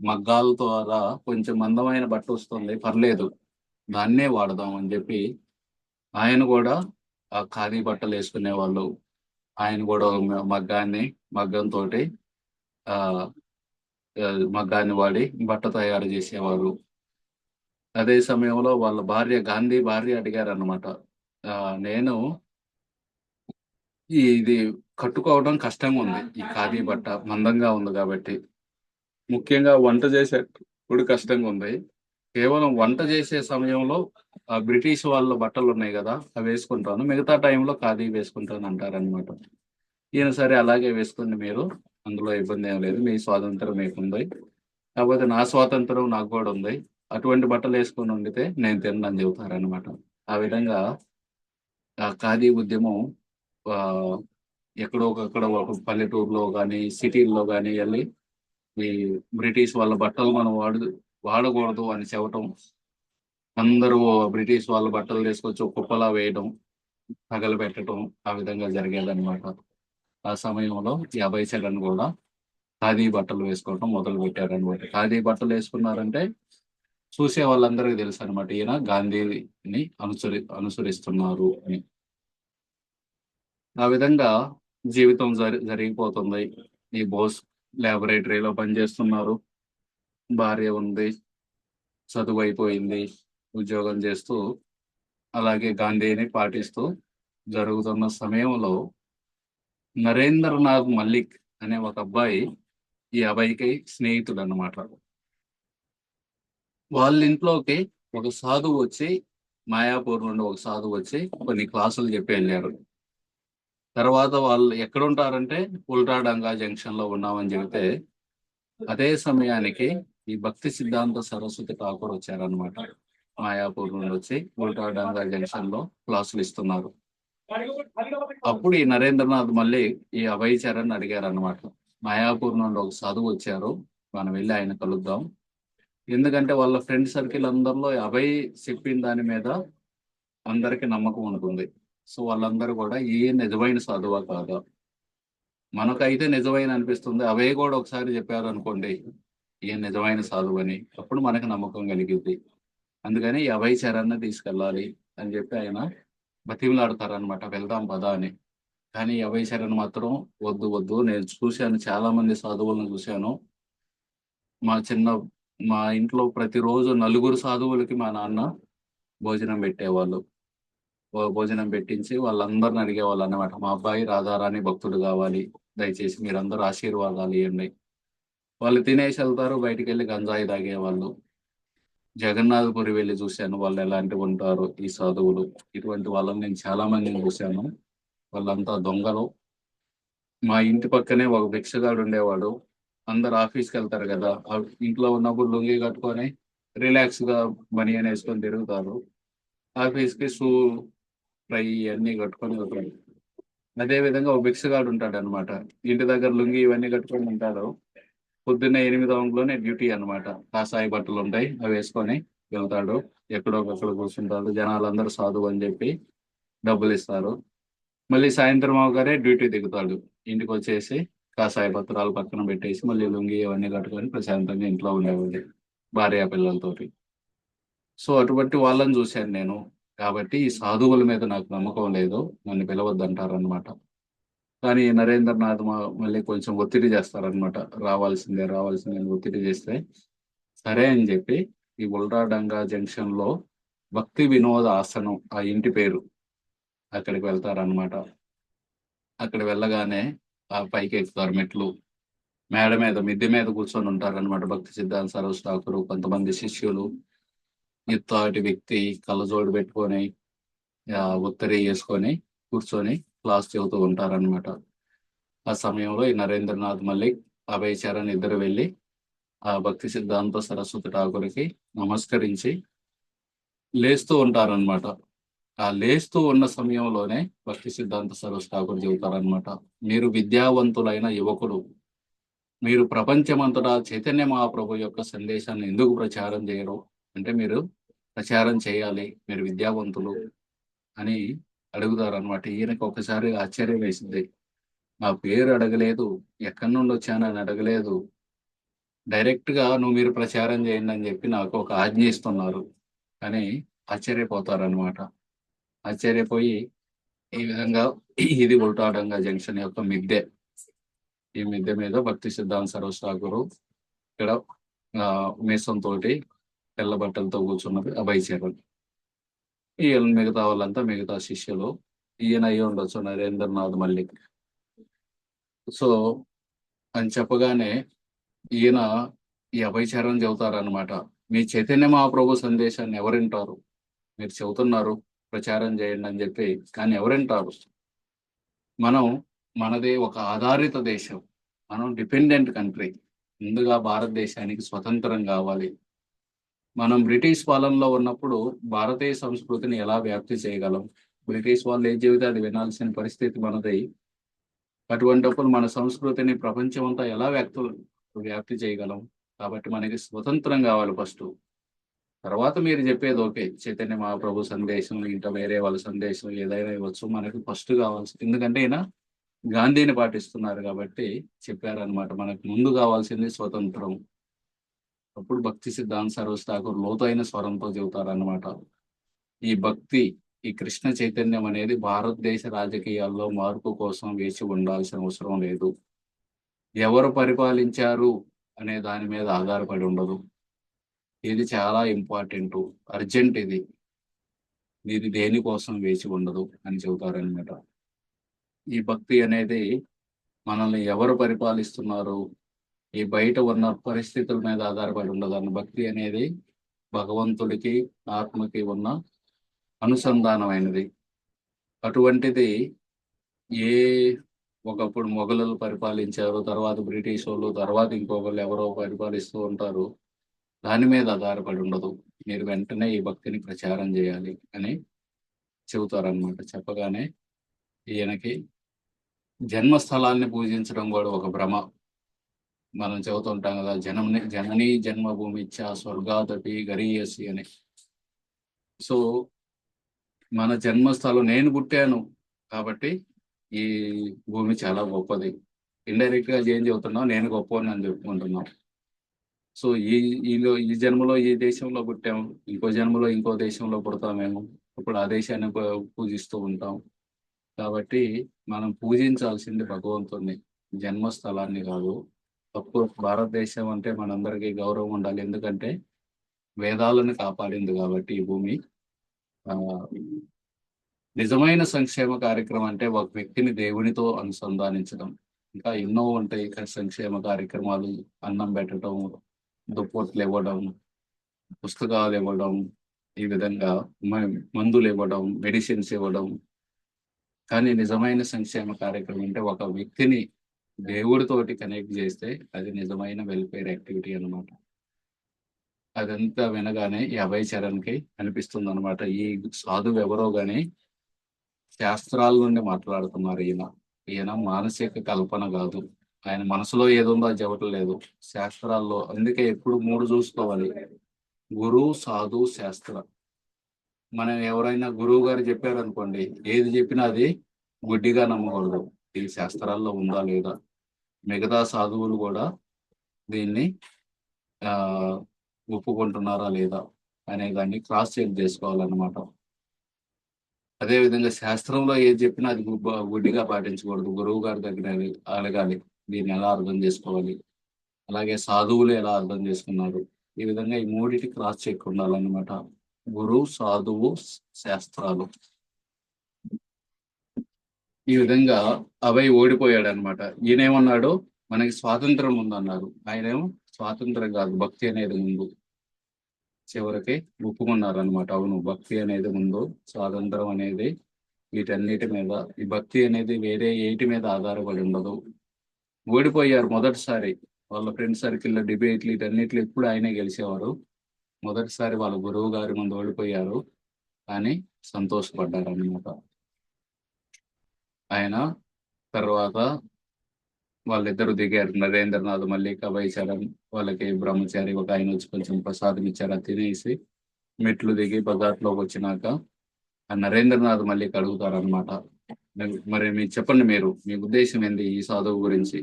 మగ్గాల ద్వారా కొంచెం మందమైన బట్ట వస్తుంది, పర్లేదు, దాన్నే వాడదాం అని చెప్పి ఆయన కూడా ఆ ఖాదీ బట్టలు వేసుకునే వాళ్ళు. ఆయన కూడా మగ్గంతో ఆ మగ్గాన్ని వాడి బట్ట తయారు చేసేవారు. అదే సమయంలో వాళ్ళ గాంధీ భార్య అడిగారు అనమాట, నేను ఇది కట్టుకోవడం కష్టంగా ఉంది, ఈ ఖాదీ బట్ట మందంగా ఉంది కాబట్టి, ముఖ్యంగా వంట చేసేటప్పుడు కష్టంగా ఉంది. కేవలం వంట చేసే సమయంలో ఆ బ్రిటిష్ వాళ్ళ బట్టలు ఉన్నాయి కదా, అవి వేసుకుంటాను, మిగతా టైంలో ఖాదీ వేసుకుంటాను అంటారనమాట. ఈయన సరే అలాగే వేసుకోండి మీరు, అందులో ఇబ్బంది ఏం లేదు, మీ స్వాతంత్రం మీకుంది, కాకపోతే నా స్వాతంత్రం నాకు కూడా ఉంది, అటువంటి బట్టలు వేసుకొని ఉండితే నేను తినని చెబుతారనమాట. ఆ విధంగా ఆ ఖాదీ ఉద్యమం ఎక్కడో ఒక పల్లెటూరులో కానీ సిటీల్లో కానీ వెళ్ళి ఈ బ్రిటిష్ వాళ్ళ బట్టలు మనం వాడకూడదు అని చెప్పటం, అందరూ బ్రిటిష్ వాళ్ళ బట్టలు తీసుకొచ్చి కుప్పలా వేయడం, తగలబెట్టడం, ఆ విధంగా జరిగేదన్నమాట. ఆ సమయంలో ఈ అభయ్ చరణ్ కూడా ఖాదీ బట్టలు వేసుకోవడం మొదలు పెట్టారనమాట. ఖాదీ బట్టలు వేసుకున్నారంటే చూసే వాళ్ళందరికీ తెలుసు అనమాట, ఈయన గాంధీని అనుసరిస్తున్నారు అని. ఆ విధంగా జీవితం జరిగిపోతుంది. ఈ బోస్ ల్యాబొరేటరీలో పనిచేస్తున్నారు, భార్య ఉంది, చదువు అయిపోయింది, ఉద్యోగం చేస్తూ అలాగే గాంధీని పాటిస్తూ జరుగుతున్న సమయంలో నరేంద్రనాథ్ మల్లిక్ అనే ఒక అబ్బాయి ఈ అబ్బాయికి స్నేహితుడు అన్నమాట. వాళ్ళ ఇంట్లోకి ఒక సాధువు వచ్చి, మాయాపూర్ నుండి ఒక సాధువు వచ్చి కొన్ని క్లాసులు చెప్పి వెళ్ళారు. తర్వాత వాళ్ళు ఎక్కడ ఉంటారంటే ఉల్టాడంగా జంక్షన్ లో ఉన్నామని చెబితే, అదే సమయానికి ఈ భక్తి సిద్ధాంత సరస్వతి ఠాకూర్ వచ్చారనమాట. మాయాపూర్ నుండి వచ్చి ఉల్టాడంగా జంక్షన్ లో క్లాసులు ఇస్తున్నారు. అప్పుడు ఈ నరేంద్రనాథ్ మళ్ళీ ఈ అభయ్ చరణ్ అడిగారు అనమాట, మాయాపూర్ నుండి ఒక సాధువు వచ్చారు, మనం వెళ్ళి ఆయన కలుద్దాం. ఎందుకంటే వాళ్ళ ఫ్రెండ్ సర్కిల్ అందరిలో అభయ్ చెప్పిన దాని మీద అందరికి నమ్మకం ఉంటుంది. సో వాళ్ళందరూ కూడా ఈ నిజమైన సాధువా కాదా, మనకైతే నిజమైన అనిపిస్తుంది, అభయ్ కూడా ఒకసారి చెప్పారు అనుకోండి ఈయన నిజమైన సాధువు అని, అప్పుడు మనకు నమ్మకం కలిగింది. అందుకని ఈ అభయ్ చరణ్ తీసుకెళ్ళాలి అని చెప్పి ఆయన బతిమలాడతారనమాట, వెళ్దాం పదా అని. కానీ ఈ అభయ్ చరణ్ మాత్రం వద్దు వద్దు, నేను చూశాను, చాలా మంది సాధువులను చూశాను, మా ఇంట్లో ప్రతిరోజు 4 సాధువులకి మా నాన్న భోజనం పెట్టేవాళ్ళు, భోజనం పెట్టించి వాళ్ళందరిని అడిగేవాళ్ళు అన్నమాట, మా అబ్బాయి రాధారాణి భక్తుడు కావాలి, దయచేసి మీరందరూ ఆశీర్వాదాలు ఇవ్వండి. వాళ్ళు తినేసి వెళ్తారు, బయటికి వెళ్ళి గంజాయి తాగేవాళ్ళు. జగన్నాథపురి వెళ్ళి చూశాను, వాళ్ళు ఎలాంటివి ఉంటారు ఈ సాధువులు. ఇటువంటి వాళ్ళని నేను చాలా మందిని చూశాను, వాళ్ళంతా దొంగలు. మా ఇంటి పక్కనే ఒక భిక్షగాడు ఉండేవాడు, అందరు ఆఫీస్కి వెళ్తారు కదా, ఇంట్లో ఉన్నప్పుడు లుంగి కట్టుకొని రిలాక్స్ గా బనియన్ వేసుకొని తిరుగుతారు, ఆఫీస్కి షూ ఫ్రై అన్ని కట్టుకొని వెళ్తాడు. అదే విధంగా ఒక భిక్షగాడు ఉంటాడు అనమాట, ఇంటి దగ్గర లుంగి ఇవన్నీ కట్టుకొని ఉంటాడు, పొద్దున్నే 8 డ్యూటీ అన్నమాట. కాషాయ బట్టలు ఉంటాయి, అవి వేసుకొని వెళ్తాడు. ఎక్కడో ఒకక్కడ కూర్చుంటాడు. జనాలందరూ సాధువు అని చెప్పి డబ్బులు ఇస్తారు. మళ్ళీ సాయంత్రం అవగానే డ్యూటీ దిగుతాడు. ఇంటికి వచ్చేసి కాషాయ పత్రాలు పక్కన పెట్టేసి మళ్ళీ లుంగి అవన్నీ కట్టుకొని ప్రశాంతంగా ఇంట్లో ఉండేవాడు భార్య పిల్లలతోటి. సో అటువంటి వాళ్ళని చూశాను నేను. కాబట్టి ఈ సాధువుల మీద నాకు నమ్మకం లేదు. నన్ను పిలవద్దంటారు అనమాట. కానీ నరేంద్రనాథ్ మళ్ళీ కొంచెం ఒత్తిడి చేస్తారనమాట. రావాల్సిందే రావాల్సిందే అని ఒత్తిడి చేస్తే సరే అని చెప్పి ఈ ఉల్రాడంగా జంక్షన్ లో భక్తి వినోద ఆసనం ఆ ఇంటి పేరు, అక్కడికి వెళ్తారనమాట. అక్కడ వెళ్ళగానే ఆ పైకి ఎక్కుతారు మెట్లు. మేడ మీద మిద్దె మీద కూర్చొని ఉంటారనమాట భక్తి సిద్ధాంత సరస్వతి ఠాకూర్, కొంతమంది శిష్యులు. ఇత్తాటి వ్యక్తి కళ్ళజోడు పెట్టుకొని ఒత్తిడి వేసుకొని కూర్చొని క్లాస్ చెబుతూ ఉంటారనమాట. ఆ సమయంలో ఈ నరేంద్రనాథ్ మల్లిక్, అభయ్ చరణ్ ఇద్దరు వెళ్ళి ఆ భక్తి సిద్ధాంత సరస్వతి ఠాకూర్కి నమస్కరించి లేస్తూ ఉంటారనమాట. ఆ లేస్తూ ఉన్న సమయంలోనే భక్తి సిద్ధాంత సరస్వతి ఠాకూర్ చెబుతారనమాట, మీరు విద్యావంతులైన యువకుడు, మీరు ప్రపంచమంతటా చైతన్య మహాప్రభు యొక్క సందేశాన్ని ఎందుకు ప్రచారం చేయరు అంటే, మీరు ప్రచారం చేయాలి, మీరు విద్యావంతులు అని అడుగుతారనమాట. ఈయనకి ఒకసారి ఆశ్చర్యం వేసింది. నా పేరు అడగలేదు, ఎక్కడి నుండి వచ్చానని అడగలేదు, డైరెక్ట్ గా మీరు ప్రచారం చేయండి అని చెప్పి నాకు ఒక ఆజ్ఞ ఇస్తున్నారు అని ఆశ్చర్యపోతారనమాట. ఆశ్చర్యపోయి ఈ విధంగా ఇది ఉల్టాడంగా జంక్షన్ యొక్క మిద్దె. ఈ మిద్దె మీద భక్తి సిద్ధాంత సరస్వతి ఠాకూర్ ఇక్కడ మీసం తోటి తెల్ల బట్టలతో కూర్చున్నది అభయ్ చరణ్. ఈయన మిగతా వాళ్ళంతా మిగతా శిష్యులు. ఈయన అయ్యి ఉండొచ్చు నరేంద్రనాథ్ మల్లిక్. సో అని చెప్పగానే ఈయన ఈ అభయ్ చరణ్ చెబుతారనమాట, మీ చైతన్య మహాప్రభు సందేశాన్ని ఎవరింటారు, మీరు చెబుతున్నారు ప్రచారం చేయండి అని చెప్పి, కానీ ఎవరింటారు? మనది ఒక ఆధారిత దేశం, మనం డిపెండెంట్ కంట్రీ. ముందుగా భారతదేశానికి స్వతంత్రం కావాలి. మనం బ్రిటిష్ పాలనలో ఉన్నప్పుడు భారతీయ సంస్కృతిని ఎలా వ్యాప్తి చేయగలం? బ్రిటిష్ వాళ్ళు ఏం చెబితే అది వినాల్సిన పరిస్థితి మనది. అటువంటిప్పుడు మన సంస్కృతిని ప్రపంచం అంతా ఎలా వ్యాప్తి చేయగలం? కాబట్టి మనకి స్వతంత్రం కావాలి ఫస్ట్. తర్వాత మీరు చెప్పేది ఓకే, చైతన్య మహాప్రభు సందేశం, ఇంకా వేరే వాళ్ళ సందేశం ఏదైనా ఇవ్వచ్చు, మనకి ఫస్ట్ కావాల్సి, ఎందుకంటే ఈయన గాంధీని పాటిస్తున్నారు కాబట్టి చెప్పారనమాట, మనకు ముందు కావాల్సింది స్వతంత్రం. అప్పుడు భక్తి సిద్ధాంత సరస్వతి ఠాకూర్ లోతైన స్వరంతో చెబుతారనమాట, ఈ భక్తి, ఈ కృష్ణ చైతన్యం అనేది భారతదేశ రాజకీయాల్లో మార్పు కోసం వేచి ఉండాల్సిన అవసరం లేదు. ఎవరు పరిపాలించారు అనే దాని మీద ఆధారపడి ఉండదు. ఇది చాలా ఇంపార్టెంట్, అర్జెంట్, ఇది దేనికోసం వేచి ఉండదు అని చెబుతారనమాట. ఈ భక్తి అనేది మనల్ని ఎవరు పరిపాలిస్తున్నారు, ఈ బయట ఉన్న పరిస్థితుల మీద ఆధారపడి ఉండదు అన్న. భక్తి అనేది భగవంతుడికి ఆత్మకి ఉన్న అనుసంధానమైనది. అటువంటిది ఒకప్పుడు మొఘలు పరిపాలించారు, తర్వాత బ్రిటిష్ వాళ్ళు, తర్వాత ఇంకొకళ్ళు ఎవరో పరిపాలిస్తూ ఉంటారు, దాని మీద ఆధారపడి ఉండదు. మీరు వెంటనే ఈ భక్తిని ప్రచారం చేయాలి అని చెబుతారనమాట. చెప్పగానే ఈయనకి జన్మస్థలాన్ని పూజించడం కూడా ఒక భ్రమ. మనం చెబుతుంటాం కదా, జననీ జన్మభూమి ఇచ్చా స్వర్గాదపి గరీయసి అని. సో మన జన్మస్థలం, నేను పుట్టాను కాబట్టి ఈ భూమి చాలా గొప్పది. ఇండైరెక్ట్ గా ఏం చెబుతున్నాం, నేను గొప్పని అని చెప్పుకుంటున్నాం. సో ఈ జన్మలో ఈ దేశంలో పుట్టాము, ఇంకో జన్మలో ఇంకో దేశంలో పుడతామేమో, అప్పుడు ఆ దేశాన్ని పూజిస్తూ ఉంటాం. కాబట్టి మనం పూజించాల్సింది భగవంతుడిని, జన్మస్థలాన్ని కాదు. అప్పుడు భారతదేశం అంటే మనందరికీ గౌరవం ఉండాలి, ఎందుకంటే వేదాలను కాపాడింది కాబట్టి ఈ భూమి. నిజమైన సంక్షేమ కార్యక్రమం అంటే ఒక వ్యక్తిని దేవునితో అనుసంధానించడం. ఇంకా ఎన్నో ఉంటాయి ఇక్కడ సంక్షేమ కార్యక్రమాలు, అన్నం పెట్టడం, దుప్పట్లు ఇవ్వడం, పుస్తకాలు ఇవ్వడం, ఈ విధంగా మందులు ఇవ్వడం, మెడిసిన్స్ ఇవ్వడం. కానీ నిజమైన సంక్షేమ కార్యక్రమం అంటే ఒక వ్యక్తిని దేవుడితోటి కనెక్ట్ చేస్తే అది నిజమైన వెల్ఫేర్ యాక్టివిటీ అనమాట. అదంతా వినగానే ఈ అభయ్ చరణ్కి అనిపిస్తుంది అనమాట, ఈ సాధువు ఎవరో గాని శాస్త్రాల నుండి మాట్లాడుతున్నారు, ఈయన మానసిక కల్పన కాదు, ఆయన మనసులో ఏదుందో అది చెప్పట్లేదు. శాస్త్రాల్లో అందుకే ఎప్పుడు 3 చూసుకోవాలి. గురు, సాధు, శాస్త్ర. మనం ఎవరైనా గురువు గారు చెప్పారనుకోండి, ఏది చెప్పినా అది గుడ్డిగా నమ్మకూడదు. ఇది శాస్త్రాల్లో ఉందా లేదా? మిగతా సాధువులు కూడా దీన్ని ఆహ్, ఒప్పుకుంటున్నారా లేదా? అనే దాన్ని క్రాస్ చెక్ చేసుకోవాలన్నమాట. అదే విధంగా శాస్త్రంలో ఏది చెప్పినా అది గుడ్డిగా పాటించకూడదు. గురువు గారి దగ్గర అడగాలి. దీన్ని ఎలా అర్థం చేసుకోవాలి? అలాగే సాధువులు ఎలా అర్థం చేసుకున్నారు? ఈ విధంగా ఈ మూడిటి క్రాస్ చెక్ ఉండాలన్నమాట. గురువు, సాధువు, శాస్త్రాలు. ఈ విధంగా అభయ్ ఓడిపోయాడనమాట. ఈయనేమన్నాడు, మనకి స్వాతంత్రం ఉందన్నారు. ఆయనేమో స్వాతంత్రం కాదు, భక్తి అనేది ముందు. చివరికి ఒప్పుకున్నారనమాట. అవును, భక్తి అనేది ముందు, స్వాతంత్రం అనేది వీటన్నిటి మీద. ఈ భక్తి అనేది వేరే ఏటి మీద ఆధారపడి ఉండదు. ఓడిపోయారు మొదటిసారి. వాళ్ళ ఫ్రెండ్ సర్కిల్లో డిబేట్లు వీటన్నిటిలో ఎప్పుడు ఆయనే గెలిచేవారు. మొదటిసారి వాళ్ళ గురువు గారి ముందు ఓడిపోయారు. కానీ సంతోషపడ్డారన్నమాట. ఆయన తర్వాత వాళ్ళిద్దరు దిగారు. నరేంద్రనాథ్ మల్లిక్, అభయ్ చరణ్. వాళ్ళకి బ్రహ్మచారి ఒక ఆయన వచ్చి కొంచెం ప్రసాదం ఇచ్చారు. అది తినేసి మెట్లు దిగి బజార్లోకి వచ్చినాక ఆ నరేంద్రనాథ్ మల్లిక్ అడుగుతారనమాట, మరి మీరు చెప్పండి, మీరు మీ ఉద్దేశం ఏంది ఈ సాధువు గురించి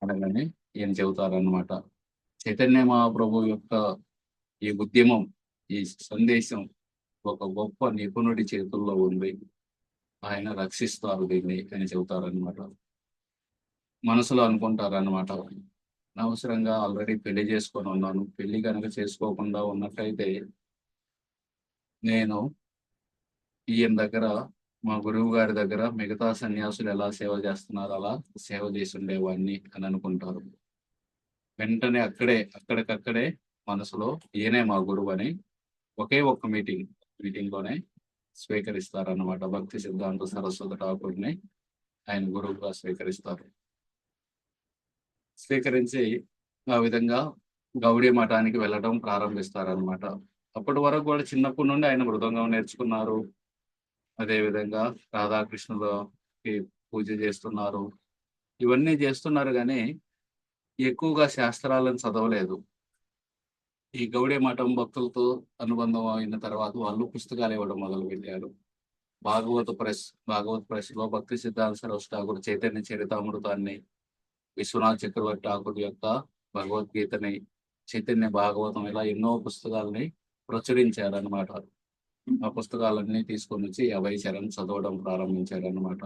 అనగానే ఈయన చెబుతారనమాట. చైతన్య మహాప్రభు యొక్క ఈ ఉద్యమం, ఈ సందేశం ఒక గొప్ప నిపుణుడి చేతుల్లో ఉంది. ఆయన రక్షిస్తారు దీన్ని అని చెబుతారనమాట. మనసులో అనుకుంటారనమాట, అనవసరంగా ఆల్రెడీ పెళ్లి చేసుకొని ఉన్నాను. పెళ్లి కనుక చేసుకోకుండా ఉన్నట్టయితే నేను ఈయన దగ్గర, మా గురువు గారి దగ్గర మిగతా సన్యాసులు ఎలా సేవ చేస్తున్నారు అలా సేవ చేసి ఉండేవాడిని అని అనుకుంటారు. వెంటనే అక్కడికక్కడే మనసులో ఈయనే మా గురువు అని ఒకే ఒక్క మీటింగ్లోనే స్వీకరిస్తారన్నమాట. భక్తి సిద్ధాంత సరస్వతి ఠాకూర్ని ఆయన గురువుగా స్వీకరిస్తారు. స్వీకరించి ఆ విధంగా గౌడీ మఠానికి వెళ్ళడం ప్రారంభిస్తారనమాట. అప్పటి వరకు కూడా చిన్నప్పటి నుండి ఆయన మృదంగం నేర్చుకున్నారు. అదే విధంగా రాధాకృష్ణులకి పూజ చేస్తున్నారు. ఇవన్నీ చేస్తున్నారు కానీ ఎక్కువగా శాస్త్రాలను చదవలేదు. ఈ గౌడీ మఠం భక్తులతో అనుబంధం అయిన తర్వాత వాళ్ళు పుస్తకాలు ఇవ్వడం మొదలు పెట్టారు. భాగవత్ ప్రెస్ లో భక్తి సిద్ధాంత సరస్వతి ఠాకూర్ చైతన్య చరితామృతాన్ని, విశ్వనాథ్ చక్రవర్తి ఠాకూర్ యొక్క భగవద్గీతని, చైతన్య భాగవతం, ఇలా ఎన్నో పుస్తకాలని ప్రచురించారనమాట. ఆ పుస్తకాలన్నీ తీసుకొని వచ్చి అభయ్ చరణ్ చదవడం ప్రారంభించారనమాట.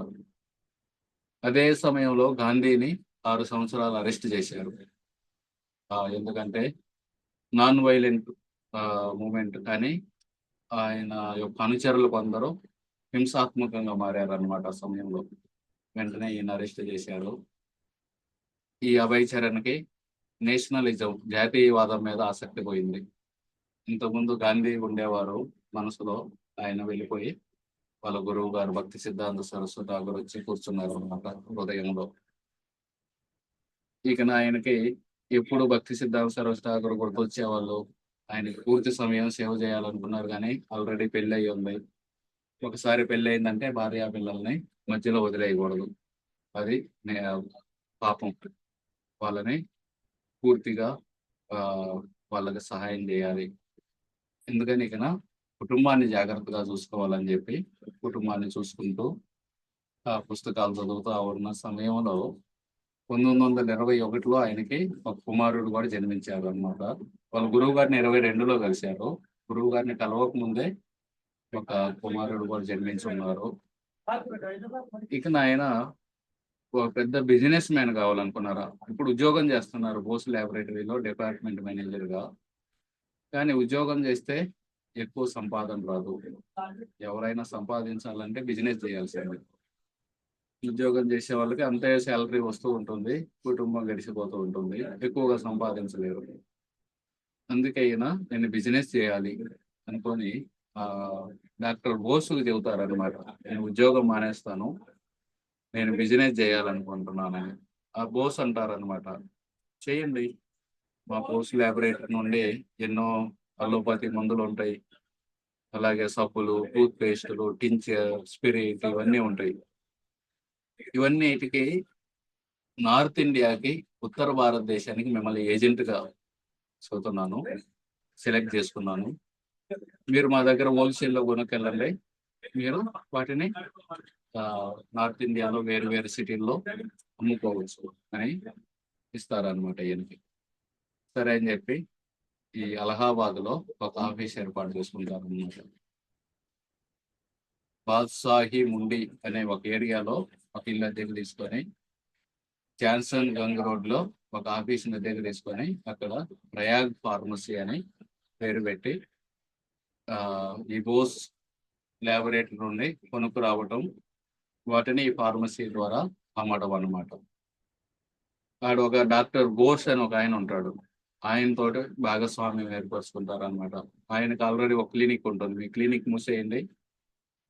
అదే సమయంలో గాంధీని 6 సంవత్సరాలు అరెస్ట్ చేశారు. ఎందుకంటే నాన్ వైలెంట్ మూమెంట్, కానీ ఆయన యొక్క అనుచరులు కొందరు హింసాత్మకంగా మారారనమాట. ఆ సమయంలో వెంటనే ఈయన అరెస్ట్ చేశారు. ఈ అభయ్ చరణ్కి నేషనలిజం, జాతీయవాదం మీద ఆసక్తి పోయింది. ఇంతకుముందు గాంధీ ఉండేవారు మనసులో, ఆయన వెళ్ళిపోయి వాళ్ళ గురువు గారు భక్తి సిద్ధాంత సరస్వతి ఠాకూర్ వచ్చి కూర్చున్నారు అనమాట హృదయంలో. ఇక ఆయనకి ఎప్పుడు భక్తి సిద్ధాంత సరస్వతి ఠాకూర్ గుర్తొచ్చేవాళ్ళు. ఆయనకి పూర్తి సమయం సేవ చేయాలనుకున్నారు కానీ ఆల్రెడీ పెళ్ళి అయి ఉంది. ఒకసారి పెళ్ళి అయిందంటే భార్యా పిల్లల్ని మధ్యలో వదిలేయకూడదు. అది పాపం. వాళ్ళని పూర్తిగా వాళ్ళకి సహాయం చేయాలి. ఎందుకని ఇక కుటుంబాన్ని జాగ్రత్తగా చూసుకోవాలని చెప్పి కుటుంబాన్ని చూసుకుంటూ ఆ పుస్తకాలు చదువుతూ ఉన్న సమయంలో 1921లో ఆయనకి ఒక కుమారుడు కూడా జన్మించారు అనమాట. వాళ్ళ గురువు గారిని 22లో కలిశారు. గురువు గారిని కలవక ముందే ఒక కుమారుడు కూడా జన్మించి ఉన్నారు. ఇక ఆయన ఒక పెద్ద బిజినెస్ మ్యాన్ కావాలనుకున్నారా. ఇప్పుడు ఉద్యోగం చేస్తున్నారు బోస్ ల్యాబొరేటరీలో డిపార్ట్మెంట్ మేనేజర్గా. కానీ ఉద్యోగం చేస్తే ఎక్కువ సంపాదన రాదు. ఎవరైనా సంపాదించాలంటే బిజినెస్ చేయాల్సింది. ఉద్యోగం చేసే వాళ్ళకి అంతే శాలరీ వస్తూ ఉంటుంది, కుటుంబం గడిచిపోతూ ఉంటుంది, ఎక్కువగా సంపాదించలేరు. అందుకే నేను బిజినెస్ చేయాలి అనుకొని డాక్టర్ బోస్కి చెబుతారనమాట, నేను ఉద్యోగం మానేస్తాను, నేను బిజినెస్ చేయాలనుకుంటున్నానని. ఆ బోస్ అంటారనమాట, చేయండి, మా బోస్ ల్యాబొరేటరీ నుండి ఎన్నో అలోపతి మందులు ఉంటాయి, అలాగే సబ్బులు, టూత్ పేస్టులు, టించర్, స్పిరిట్ ఇవన్నీ ఉంటాయి. ఇవన్నిటికి నార్త్ ఇండియాకి, ఉత్తర భారతదేశానికి మిమ్మల్ని ఏజెంట్గా చూస్తున్నాను, సెలెక్ట్ చేసుకున్నాను. మీరు మా దగ్గర హోల్సేల్లో కొనుక్కెళ్ళండి, మీరు వాటిని నార్త్ ఇండియాలో వేరు వేరు సిటీల్లో అమ్ముకోవచ్చు అని ఇస్తారనమాట ఈయనకి. సరే అని చెప్పి ఈ అలహాబాద్లో ఒక ఆఫీస్ ఏర్పాటు చేసుకుంటారు అన్నమాట. బాద్షాహి ముండి అనే ఒక ఏరియాలో ఒక ఇల్లు అద్దెకు తీసుకొని, జాన్సన్ గంగ్ రోడ్లో ఒక ఆఫీస్ అద్దెకు తీసుకొని, అక్కడ ప్రయాగ్ ఫార్మసీ అని పేరు పెట్టి ఈ బోస్ ల్యాబొరేటరీ నుండి కొనుక్కు రావటం, వాటిని ఈ ఫార్మసీ ద్వారా అమ్మటం అన్నమాట. ఆడ ఒక డాక్టర్ బోస్ అని ఒక ఆయన ఉంటాడు, ఆయనతో భాగస్వామ్యం ఏర్పరచుకుంటారు అనమాట. ఆయనకు ఆల్రెడీ ఒక క్లినిక్ ఉంటుంది. మీ క్లినిక్ మూసేయండి,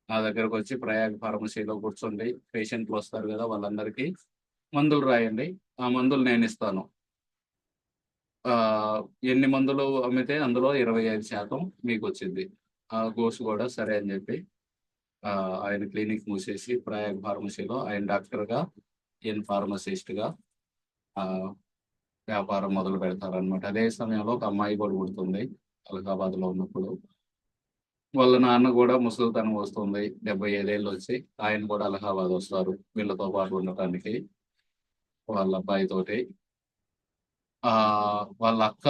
నా దగ్గరకు వచ్చి ప్రయాగ్ ఫార్మసీలో కూర్చోండి, పేషెంట్లు వస్తారు కదా వాళ్ళందరికీ మందులు రాయండి, ఆ మందులు నేను ఇస్తాను. ఎన్ని మందులు అమ్మితే అందులో 25% మీకు వచ్చింది. ఆ కోర్సు కూడా సరే అని చెప్పి ఆయన క్లినిక్ మూసేసి ప్రయాగ్ ఫార్మసీలో ఆయన డాక్టర్గా, ఈయన ఫార్మసిస్ట్గా వ్యాపారం మొదలు పెడతారనమాట. అదే సమయంలో ఒక అమ్మాయి కూడా పుడుతుంది అలహాబాద్లో ఉన్నప్పుడు. వాళ్ళ నాన్న కూడా ముసలితనం వస్తుంది, 75 ఏళ్ళు వచ్చి ఆయన కూడా అలహాబాద్ వస్తారు వీళ్ళతో పాటు ఉండటానికి వాళ్ళ అబ్బాయితోటి. వాళ్ళ అక్క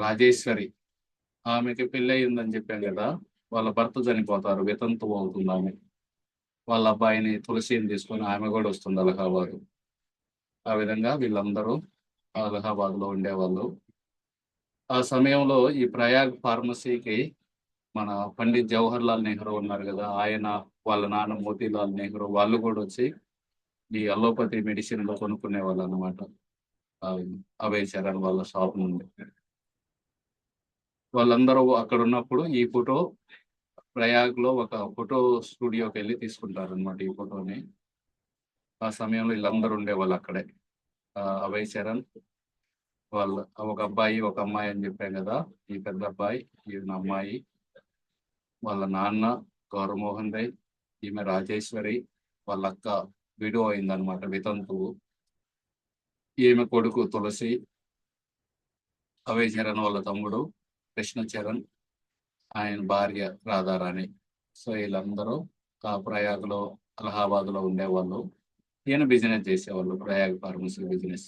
రాజేశ్వరి, ఆమెకి పెళ్ళి అయిందని చెప్పాం కదా, వాళ్ళ భర్త చనిపోతారు, వితంతువు అవుతుంది ఆమె. వాళ్ళ అబ్బాయిని తులసిని తీసుకొని ఆమె కూడా వస్తుంది అలహాబాద్. ఆ విధంగా వీళ్ళందరూ అలహాబాద్లో ఉండేవాళ్ళు. ఆ సమయంలో ఈ ప్రయాగ్ ఫార్మసీకి మన పండిత్ జవహర్ లాల్ నెహ్రూ ఉన్నారు కదా, ఆయన, వాళ్ళ నాన్న మోతీలాల్ నెహ్రూ, వాళ్ళు కూడా వచ్చి ఈ అలోపతి మెడిసిన్లో కొనుక్కునే వాళ్ళు అనమాట. అభయ్ చరణ్ వాళ్ళ షాప్ నుండి వాళ్ళందరూ అక్కడ ఉన్నప్పుడు ఈ ఫోటో ప్రయాగ్లో ఒక ఫోటో స్టూడియోకి వెళ్ళి తీసుకుంటారు అనమాట ఈ ఫోటోని. ఆ సమయంలో వీళ్ళందరూ ఉండేవాళ్ళు అక్కడే. అభయ్ చరణ్, వాళ్ళ ఒక అబ్బాయి ఒక అమ్మాయి అని చెప్పాం కదా, ఈ పెద్ద అబ్బాయి, ఈయన అమ్మాయి, వాళ్ళ నాన్న గౌరమోహన్ రాయ్, ఈమె రాజేశ్వరి, వాళ్ళ అక్క విడో అయిందనమాట, వితంతువు, ఈమె కొడుకు తులసి, అభయ్ చరణ్ వాళ్ళ తమ్ముడు కృష్ణ చరణ్, ఆయన భార్య రాధారాణి. సో వీళ్ళందరూ ఆ ప్రయాగ్లో అలహాబాద్లో ఉండేవాళ్ళు. ఈయన బిజినెస్ చేసేవాళ్ళు, ప్రయాగ్ ఫార్మసీ బిజినెస్.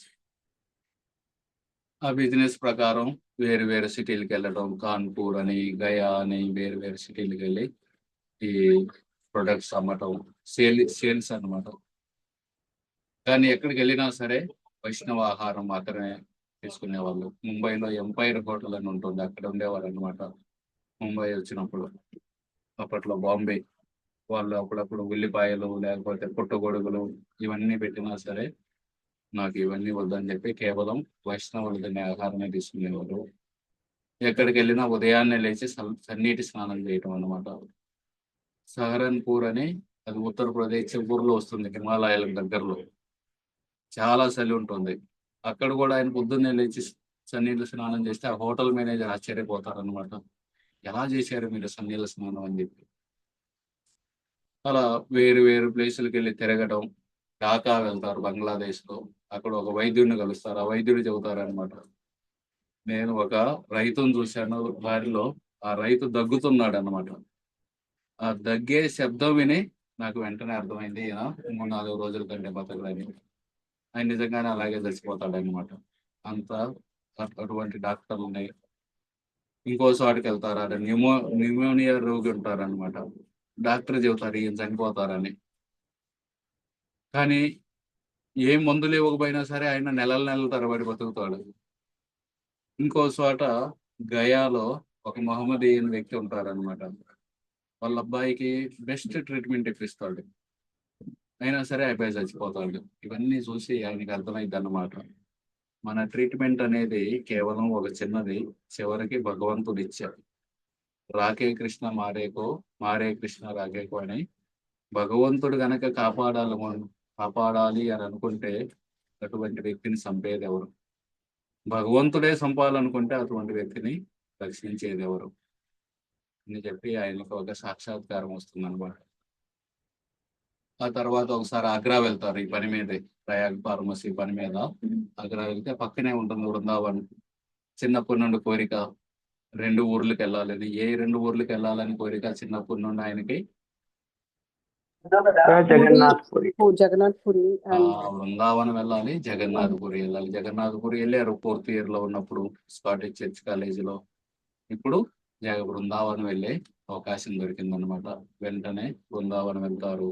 ఆ బిజినెస్ ప్రకారం వేరు వేరు సిటీలకు వెళ్ళడం, కాన్పూర్ అని, గయా అని వేరు వేరు సిటీలకు వెళ్ళి ఈ ప్రొడక్ట్స్ అమ్మటం, సేల్స్ అన్నమాట. కానీ ఎక్కడికి వెళ్ళినా సరే వైష్ణవ ఆహారం మాత్రమే తీసుకునేవాళ్ళు. ముంబైలో ఎంపైర్ హోటల్ అని ఉంటుంది, అక్కడ ఉండేవాళ్ళు అనమాట. ముంబై వచ్చినప్పుడు, అప్పట్లో బాంబే, వాళ్ళు అప్పుడప్పుడు ఉల్లిపాయలు లేకపోతే పుట్టగొడుగులు ఇవన్నీ పెట్టినా సరే నాకు ఇవన్నీ వద్దని చెప్పి కేవలం వైష్ణవులు తినే ఆహారమే తీసుకునేవారు. ఎక్కడికి వెళ్ళినా ఉదయాన్నే లేచి సన్నీటి స్నానం చేయటం అనమాట. సహరన్పూర్ అని, అది ఉత్తరప్రదేశ్ చివరిలో వస్తుంది, హిమాలయాలకు దగ్గరలో. చాలా చలి ఉంటుంది అక్కడ కూడా. ఆయన పొద్దున్నే లేచి సన్నీళ్ళ స్నానం చేస్తే ఆ హోటల్ మేనేజర్ ఆశ్చర్యపోతారు అనమాట, ఎలా చేశారు మీరు సన్నీళ్ళ స్నానం అని చెప్పి. అలా వేరు వేరు ప్లేసులకు వెళ్ళి తిరగడం. ఢాకా వెళ్తారు బంగ్లాదేశ్లో, అక్కడ ఒక వైద్యుడిని కలుస్తారు. ఆ వైద్యుడు చెబుతారు అనమాట, నేను ఒక రైతును చూశాను వారిలో, ఆ రైతు దగ్గుతున్నాడు అనమాట. ఆ దగ్గే శబ్దం విని నాకు వెంటనే అర్థమైంది ఈయన 3-4 రోజుల కంటే బతకడని. ఆయన నిజంగానే అలాగే చచ్చిపోతాడు అనమాట. అంత అటువంటి డాక్టర్లు ఉన్నాయి. ఇంకో చోటుకి వెళ్తారు, అక్కడ న్యూమోనియా రోగి ఉంటారనమాట. డాక్టర్ చెబుతారు ఈయన చనిపోతారని, కానీ ఏం మందులు ఇవ్వకపోయినా సరే ఆయన నెలల తరబడి బతుకుతాడు. ఇంకో చోట గయాలో ఒక మహమ్మదీయన్ వ్యక్తి ఉంటారనమాట. వాళ్ళ అబ్బాయికి బెస్ట్ ట్రీట్మెంట్ ఇప్పిస్తాడు, అయినా సరే అయిపోయి చచ్చిపోతాడు. ఇవన్నీ చూసి ఆయనకి అర్థమైంది అన్నమాట, మన ట్రీట్మెంట్ అనేది కేవలం ఒక చిన్నది, చివరికి భగవంతుడు ఇచ్చాడు. రాకే కృష్ణ మారేకో, మారే కృష్ణ రాకేకో అని. భగవంతుడు గనక కాపాడాలి అని అనుకుంటే అటువంటి వ్యక్తిని చంపేది ఎవరు? భగవంతుడే చంపాలనుకుంటే అటువంటి వ్యక్తిని రక్షించేది ఎవరు అని చెప్పి ఆయనకు ఒక సాక్షాత్కారం వస్తుంది అనమాట. ఆ తర్వాత ఒకసారి ఆగ్రా వెళ్తారు ఈ పని మీదే, ప్రయాగ్ ఫార్మసీ పని మీద. ఆగ్రా వెళ్తే పక్కనే ఉంటుంది బృందావన్. చిన్నప్పటి నుండి కోరిక 2 ఊర్లకు వెళ్ళాలని. ఏ 2 ఊర్లకు వెళ్ళాలని కోరిక చిన్నప్పటి నుండి ఆయనకి? జగన్నాథ్ జగన్నాథ్పురి. జగన్నాథ్పురి అండ్ బృందావనం వెళ్ళాలి, జగన్నాథ్పురి వెళ్ళాలి. జగన్నాథ్పురి వెళ్ళారు 4th year లో ఉన్నప్పుడు స్కాటిష్ చర్చ్ కాలేజీలో. ఇప్పుడు బృందావనం వెళ్ళే అవకాశం దొరికిందనమాట. వెంటనే బృందావనం వెళ్తారు.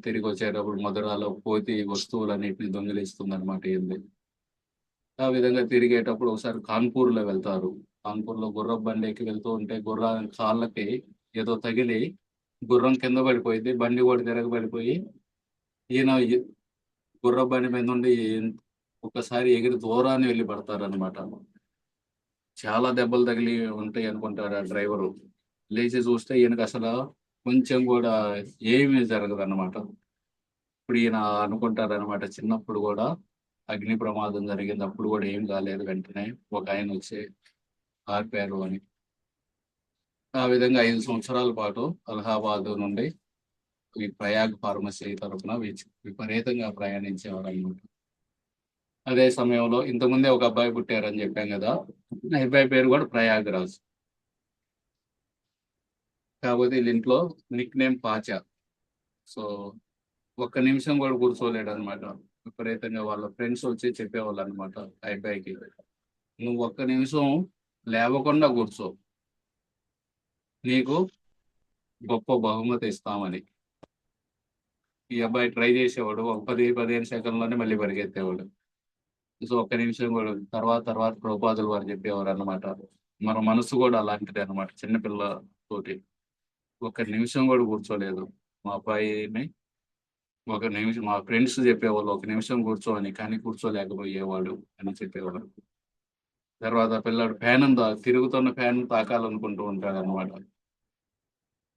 తిరిగి వచ్చేటప్పుడు మధురాలో కోతి వస్తువులన్నిటిని దొంగిలిస్తుంది అనమాట ఏంది. ఆ విధంగా తిరిగేటప్పుడు ఒకసారి కాన్పూర్లో వెళ్తారు. కాన్పూర్లో గుర్రం బండి ఎక్కి వెళ్తూ ఉంటే గుర్రం కాళ్ళకి ఏదో తగిలి గుర్రం కింద పడిపోయింది. బండి కూడా తిరగబడిపోయి ఈయన గుర్రం బండి మీద నుండి ఒక్కసారి ఎగిరి దూరాన్ని వెళ్ళి పడతారు అనమాట. చాలా దెబ్బలు తగిలి ఉంటాయి అనుకుంటారు ఆ డ్రైవరు. లేచి చూస్తే ఈయనకు అసలు కొంచెం కూడా ఏమీ జరగదు అనమాట. ఇప్పుడు ఈయన అనుకుంటారు అనమాట, చిన్నప్పుడు కూడా అగ్ని ప్రమాదం జరిగింది, అప్పుడు కూడా ఏం కాలేదు, వెంటనే ఒక ఆయన వచ్చి ఆర్పారు అని. ఆ విధంగా 5 సంవత్సరాల పాటు అలహాబాద్ నుండి ఈ ప్రయాగ్ ఫార్మసీ తరఫున విపరీతంగా ప్రయాణించేవారు అనమాట. అదే సమయంలో ఇంతకుముందే ఒక అబ్బాయి పుట్టారని చెప్పాం కదా, ఆ అబ్బాయి పేరు కూడా ప్రయాగ్ రాజ్. కాకపోతే వీళ్ళ ఇంట్లో నిక్ నేమ్ పాచా. సో ఒక్క నిమిషం కూడా కూర్చోలేడు అనమాట. విపరీతంగా వాళ్ళ ఫ్రెండ్స్ వచ్చి చెప్పేవాళ్ళు అనమాట ఆ అబ్బాయికి, నువ్వు ఒక్క నిమిషం లేవకుండా కూర్చో, నీకు గొప్ప బహుమతి ఇస్తామని. ఈ అబ్బాయి ట్రై చేసేవాడు. ఒక 10-15 సెకండ్లోనే మళ్ళీ పరిగెత్తేవాడు. సో ఒక్క నిమిషం కూడా తర్వాత ప్రభుపాదులు వారు చెప్పేవారు అనమాట, మన మనసు కూడా అలాంటిది అనమాట. చిన్నపిల్ల తోటి ఒక్క నిమిషం కూడా కూర్చోలేదు మా అబ్బాయిని. ఒక నిమిషం మా ఫ్రెండ్స్ చెప్పేవాళ్ళు, ఒక నిమిషం కూర్చో అని, కానీ కూర్చోలేకపోయేవాడు అని చెప్పేవాడు. తర్వాత పిల్లాడు తిరుగుతున్న ఫ్యాన్ తాకాలనుకుంటూ ఉంటాడు అనమాట.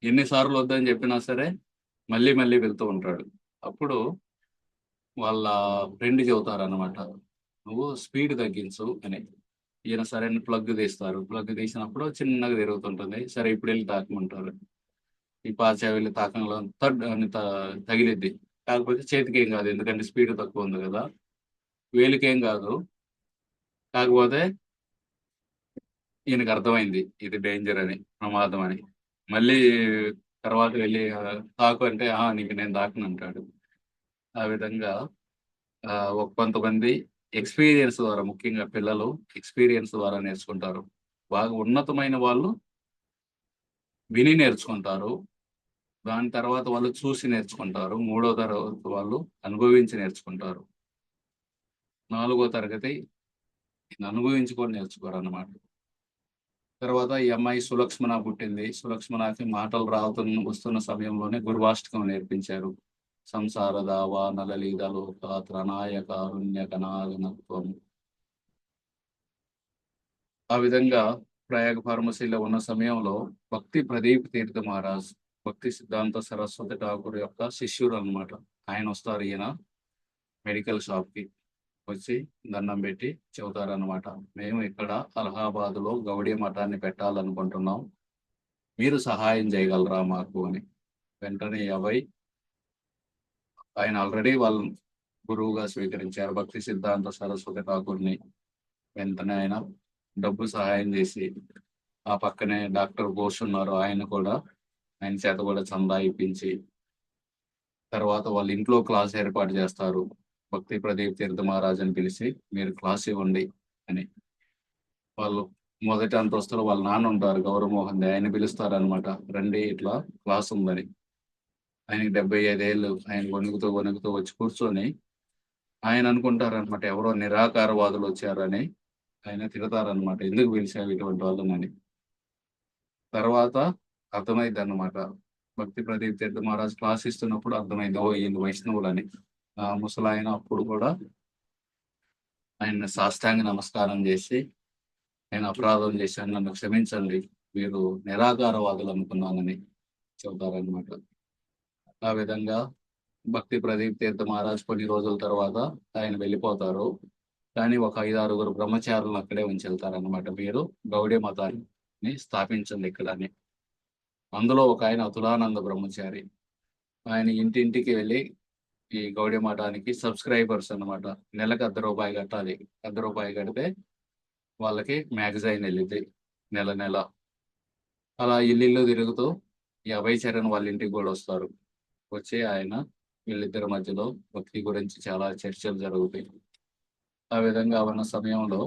ఎన్నిసార్లు వద్దని చెప్పినా సరే మళ్ళీ వెళ్తూ ఉంటాడు. అప్పుడు వాళ్ళ ఫ్రెండ్ చెబుతారు అనమాట, నువ్వు స్పీడ్ తగ్గించు అని. ఈయన సరైన ప్లగ్ తీస్తారు. ప్లగ్ తీసినప్పుడు చిన్నగా తిరుగుతుంటుంది. సరే ఇప్పుడు వెళ్ళి తాకమంటారు. ఈ పాచా వెళ్ళి తాకంలో తగిలిద్ది. కాకపోతే చేతికి ఏం కాదు, ఎందుకంటే స్పీడ్ తక్కువ ఉంది కదా. వేలికేం కాదు. కాకపోతే ఈయనకు అర్థమైంది ఇది డేంజర్ అని, ప్రమాదం అని. మళ్ళీ తర్వాత వెళ్ళి తాకు అంటే నీకు నేను తాకను అంటాడు. ఆ విధంగా కొంతమంది ఎక్స్పీరియన్స్ ద్వారా, ముఖ్యంగా పిల్లలు ఎక్స్పీరియన్స్ ద్వారా నేర్చుకుంటారు. బాగా ఉన్నతమైన వాళ్ళు విని నేర్చుకుంటారు. దాని తర్వాత వాళ్ళు చూసి నేర్చుకుంటారు. 3వ తరగతి వాళ్ళు అనుభవించి నేర్చుకుంటారు. 4వ తరగతి అనుభవించుకొని నేర్చుకోరు అన్నమాట. తర్వాత ఈ అమ్మాయి సులక్ష్మణ పుట్టింది. సులక్ష్మణకి మాటలు వస్తున్న సమయంలోనే గురువాష్టకం నేర్పించారు. సంసార దావ నలలీదలోక త్రణాయ కారుణ్య కనాగనత్వం. ఆ విధంగా ప్రయాగ ఫార్మసీలో ఉన్న సమయంలో భక్తి ప్రదీప్ తీర్థ మహారాజ్, భక్తి సిద్ధాంత సరస్వతి ఠాకూర్ యొక్క శిష్యుడు అనమాట. ఆయన వస్తారు ఈయన మెడికల్ షాప్కి వచ్చి దండం పెట్టి చెబుతారనమాట, మేము ఇక్కడ అలహాబాద్లో గౌడీ మఠాన్ని పెట్టాలనుకుంటున్నాం, మీరు సహాయం చేయగలరా మాకు అని. వెంటనే ఆయన ఆల్రెడీ వాళ్ళ గురువుగా స్వీకరించారు భక్తి సిద్ధాంత సరస్వతి ఠాకూర్ని. వెంటనే ఆయన డబ్బు సహాయం చేసి, ఆ పక్కనే డాక్టర్ ఘోష్ ఉన్నారు, ఆయన చేత కూడా చందా ఇప్పించి, తర్వాత వాళ్ళ ఇంట్లో క్లాస్ ఏర్పాటు చేస్తారు. భక్తి ప్రదీప్ తీర్థ మహారాజ్ అని పిలిచి, మీరు క్లాస్ ఇవ్వండి అని. వాళ్ళు మొదటి అంతస్తులో వాళ్ళ నాన్న ఉంటారు గౌరవమోహన్ దే, ఆయన పిలుస్తారు అనమాట, రండి ఇట్లా క్లాస్ ఉందని. ఆయనకి 75 ఏళ్ళు. ఆయన వణుకుతూ వచ్చి కూర్చొని ఆయన అనుకుంటారనమాట, ఎవరో నిరాకారవాదులు వచ్చారని. ఆయన తిడతారనమాట, ఎందుకు పిలిచావు ఇటువంటి వాళ్ళని. తర్వాత అర్థమైంది అన్నమాట, భక్తి ప్రదీప్ తీర్థ మహారాజ్ క్లాస్ ఇస్తున్నప్పుడు అర్థమైంది, ఈయన వైష్ణవులని. ముసలాయన అప్పుడు కూడా ఆయన సాష్టాంగ నమస్కారం చేసి, నేను అపరాధం చేశాను, నన్ను క్షమించండి, మీరు నిరాకారవాదులు అనుకున్నానని చెబుతారనమాట. ఆ విధంగా భక్తి ప్రదీప్ తీర్థ మహారాజ్ కొన్ని రోజుల తర్వాత ఆయన వెళ్ళిపోతారు. కానీ ఒక 5-6 బ్రహ్మచారులను అక్కడే ఉంచి వెళ్తారనమాట, మీరు గౌడీ మతాన్ని స్థాపించండి ఇక్కడ అని. అందులో ఒక ఆయన అతులానంద బ్రహ్మచారి. ఆయన ఇంటింటికి వెళ్ళి ఈ గౌడీ మఠానికి సబ్స్క్రైబర్స్ అన్నమాట. నెలకు రూ. 1 కట్టాలి. రూ. 1 కడితే వాళ్ళకి మ్యాగజైన్ వెళ్ళింది నెల నెల. అలా ఇల్లు తిరుగుతూ ఈ అభయ్ చరణ్ వాళ్ళ ఇంటికి కూడా వస్తారు. వచ్చి ఆయన వీళ్ళిద్దరి మధ్యలో భక్తి గురించి చాలా చర్చలు జరుగుతాయి. ఆ విధంగా ఉన్న సమయంలో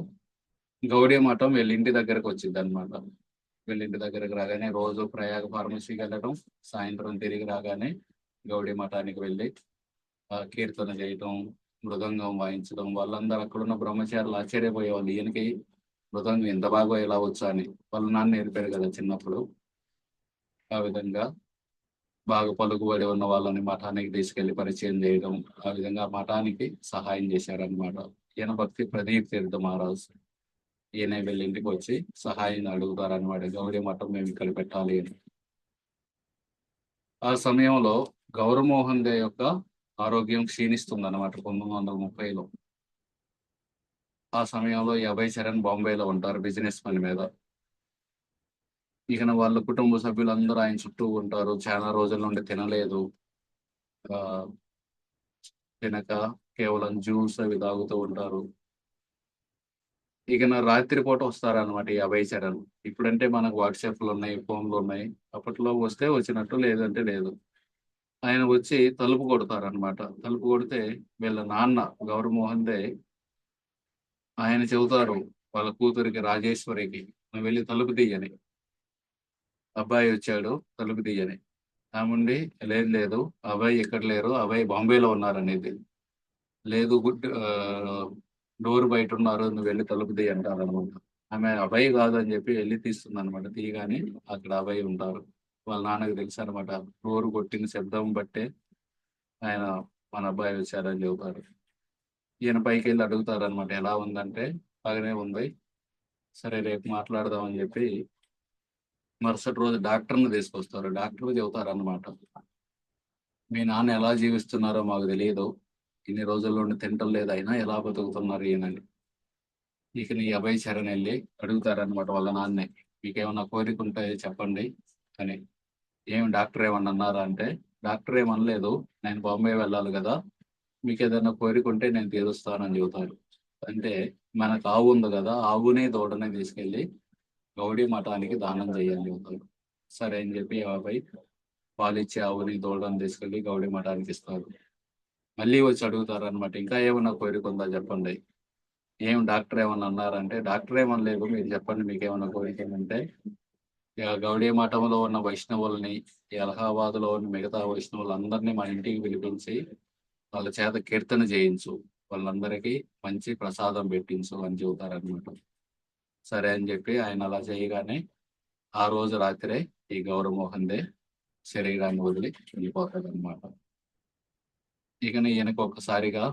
గౌడీ మఠం వీళ్ళ ఇంటి దగ్గరకు వచ్చింది అనమాట. వీళ్ళ ఇంటి దగ్గరకు రాగానే రోజు ప్రయాగ ఫార్మసీకి వెళ్ళడం, సాయంత్రం తిరిగి రాగానే గౌడీ మఠానికి వెళ్ళి కీర్తన చేయటం, మృదంగం వాయించడం. వాళ్ళందరూ అక్కడున్న బ్రహ్మచారులు ఆశ్చర్యపోయేవాళ్ళు, ఈయనకి మృదంగం ఎంత బాగా ఎలా వచ్చా అని. వాళ్ళ నాన్న నేర్పారు కదా చిన్నప్పుడు. ఆ విధంగా బాగా పలుకుబడి ఉన్న వాళ్ళని మఠానికి తీసుకెళ్లి పరిచయం చేయడం, ఆ విధంగా మఠానికి సహాయం చేశారనమాట. ఈయన భక్తి ప్రదీప్ తీర్థ మహారాజ్. ఈయన వీళ్ళ ఇంటికి వచ్చి సహాయం అడుగుతారనమాట, గౌడీ మఠం మేము ఇక్కడ పెట్టాలి అని. ఆ సమయంలో గౌరమోహన్ దే యొక్క ఆరోగ్యం క్షీణిస్తుంది అనమాట 1930లో. ఆ సమయంలో ఈ అభయ్ చరణ్ బాంబేలో ఉంటారు బిజినెస్ పని మీద. ఇక వాళ్ళ కుటుంబ సభ్యులందరూ ఆయన చుట్టూ ఉంటారు. చాలా రోజుల నుండి తినలేదు, ఆ తినక కేవలం జ్యూస్ అవి తాగుతూ ఉంటారు. ఇక రాత్రిపూట వస్తారనమాట ఈ అభయ్ చరణ్. ఇప్పుడంటే మనకు వాట్సాప్లు ఉన్నాయి, ఫోన్లు ఉన్నాయి. అప్పట్లో వస్తే వచ్చినట్టు, లేదంటే లేదు. ఆయన వచ్చి తలుపు కొడతారనమాట. తలుపు కొడితే వీళ్ళ నాన్న గౌరమోహన్ దే ఆయన చెబుతారు వాళ్ళ కూతురికి రాజేశ్వరికి, నువ్వు వెళ్ళి తలుపు తీయని. అబ్బాయి వచ్చాడు, తలుపు తీయని. ఆముండి, లేదు లేదు అబ్బాయి ఇక్కడ లేరు, అబ్బాయి బాంబేలో ఉన్నారనేది. లేదు డోర్ బయట ఉన్నారు, నువ్వు వెళ్ళి తలుపు తీయ అంటారనమాట. ఆమె అబ్బాయి కాదు అని చెప్పి వెళ్ళి తీస్తుంది అనమాట. తీయగానే అక్కడ అబ్బాయి ఉంటారు. వాళ్ళ నాన్నకి తెలుసు అనమాట, డోర్ కొట్టిన శబ్దం బట్టే ఆయన మన అబ్బాయి వచ్చారని చెబుతారు. ఈయన పైకి వెళ్ళి అడుగుతారు అనమాట, ఎలా ఉందంటే బాగానే ఉంది, సరే రేపు మాట్లాడదాం అని చెప్పి మరుసటి రోజు డాక్టర్ని తీసుకొస్తారు. డాక్టర్ చెబుతారు అనమాట, మీ నాన్న ఎలా జీవిస్తున్నారో మాకు తెలియదు, ఇన్ని రోజుల నుండి తింటం లేదు, అయినా ఎలా బతుకుతున్నారు ఈయనని. ఇక నీ అభయ్ చరణ్ వెళ్ళి అడుగుతారనమాట వాళ్ళ నాన్నే, మీకేమన్నా కోరిక ఉంటే చెప్పండి అని. ఏమి డాక్టర్ ఏమన్నా అన్నారా అంటే, డాక్టర్ ఏమనలేదు, నేను బాంబే వెళ్ళాలి కదా, మీకు ఏదైనా కోరిక ఉంటే నేను తీరుస్తానని చెబుతారు. అంటే మనకు ఆవు ఉంది కదా, ఆవునే దూడనే తీసుకెళ్ళి గౌడీ మఠానికి దానం చేయాలి చెబుతారు. సరే అని చెప్పి అబ్బాయి పాలిచ్చే ఆవుని దూడని తీసుకెళ్ళి గౌడీ మఠానికి ఇస్తారు. మళ్ళీ వచ్చి అడుగుతారు అనమాట, ఇంకా ఏమన్నా కోరిక ఉందా చెప్పండి. ఏం డాక్టర్ ఏమన్నా అన్నారంటే, డాక్టర్ ఏమనలేదు, మీరు చెప్పండి మీకు ఏమన్నా కోరిక ఏమంటే, గౌడీ మఠంలో ఉన్న వైష్ణవుల్ని, ఈ అలహాబాద్లో ఉన్న మిగతా వైష్ణవులందరినీ మన ఇంటికి పిలిపించి వాళ్ళ చేత కీర్తన చేయించు, వాళ్ళందరికీ మంచి ప్రసాదం పెట్టించు అని చెబుతారనమాట. సరే అని చెప్పి ఆయన అలా చేయగానే ఆ రోజు రాత్రే ఈ గౌరమోహన్ దే శరీరాన్ని వదిలి వెళ్ళిపోతాడు అనమాట. ఇక ఈయనకు ఒక్కసారిగా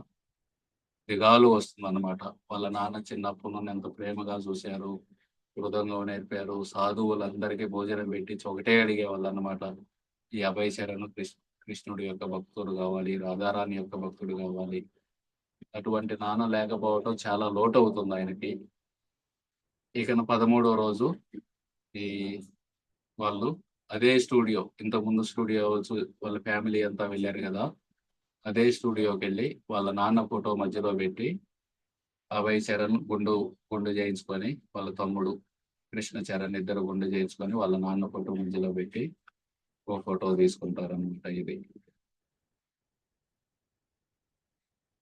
దిగాలు వస్తుంది అనమాట. వాళ్ళ నాన్న చిన్నప్పటి నుండి ఎంత ప్రేమగా చూశారు, మృదంగం నేర్పారు, సాధువులందరికీ భోజనం పెట్టించి ఒకటే అడిగేవాళ్ళు అనమాట, ఈ అభయ్ చరణ్ కృష్ణుడి యొక్క భక్తుడు కావాలి, రాధారాణి యొక్క భక్తుడు కావాలి. అటువంటి నాన్న లేకపోవడం చాలా లోటు అవుతుంది ఆయనకి. ఇక 13వ రోజు ఈ వాళ్ళు అదే స్టూడియో, ఇంతకుముందు స్టూడియో వాళ్ళ ఫ్యామిలీ అంతా వెళ్ళారు కదా, అదే స్టూడియోకి వెళ్ళి వాళ్ళ నాన్న ఫోటో మధ్యలో పెట్టి అభయ్ చరణ్ గుండు చేయించుకొని, వాళ్ళ తమ్ముడు కృష్ణ చరణ్ ఇద్దరు గుండు చేయించుకొని వాళ్ళ నాన్న ఫోటో మధ్యలో పెట్టి ఓ ఫోటో తీసుకుంటారు అనమాట. ఇది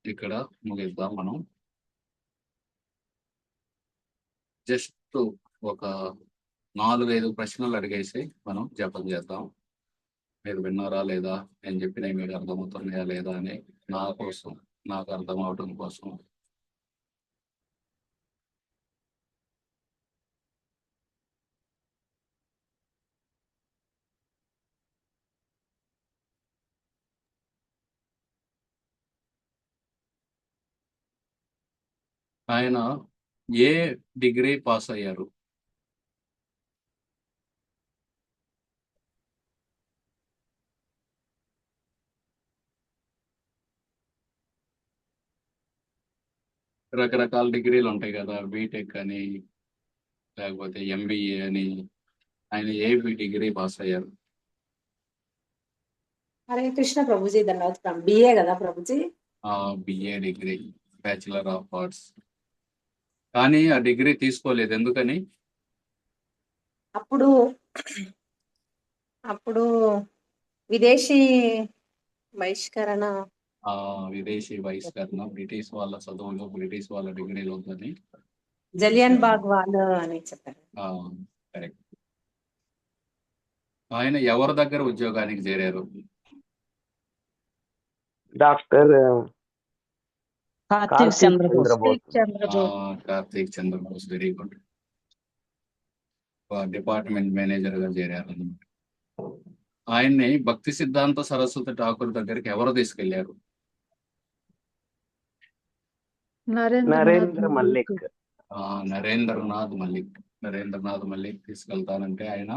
ఇక్కడ ముగిద్దాం మనం. జస్ట్ ఒక 4-5 ప్రశ్నలు అడిగేసి మనం జపం చేద్దాం. మీరు విన్నారా లేదా, నేను చెప్పినవి మీకు అర్థమవుతున్నాయా లేదా అని నాకు అర్థం అవడం కోసం. ఆయన ఏ డిగ్రీ పాస్ అయ్యారు? రకరకాల డిగ్రీలు ఉంటాయి కదా, బీటెక్ అని, లేకపోతే ఎంబీఏ అని. ఆయన ఏ డిగ్రీ పాస్ అయ్యారు? హరే కృష్ణ ప్రభుజీ, ధన్యవాదం. బిఏ కదా ప్రభుజీ? BA degree, bachelor of arts. కానీ ఆ డిగ్రీ తీసుకోలేదు. ఎందుకని? అప్పుడు అప్పుడు విదేశీ బహిష్కరణ. విదేశీ బహిష్కరణ, బ్రిటిష్ వాళ్ళ చదువులు, బ్రిటిష్ వాళ్ళ డిగ్రీలు ఉందని. జలియన్ బాగ్ వాళ్ళు అని చెప్పారు. కరెక్ట్. ఆయన ఎవరి దగ్గర ఉద్యోగానికి చేరారు? Doctor Karthik Chandrabose. Karthik Chandrabose, very good. Department manager గా చేరారు అన్నమాట. ఆయన్ని భక్తి సిద్ధాంత సరస్వతి ఠాకూర్ దగ్గరికి ఎవరు తీసుకెళ్లారు? నరేంద్ర మల్లిక్. నరేంద్రనాథ్ మల్లిక్. నరేంద్రనాథ్ మల్లిక్ తీసుకెళ్తానంటే ఆయన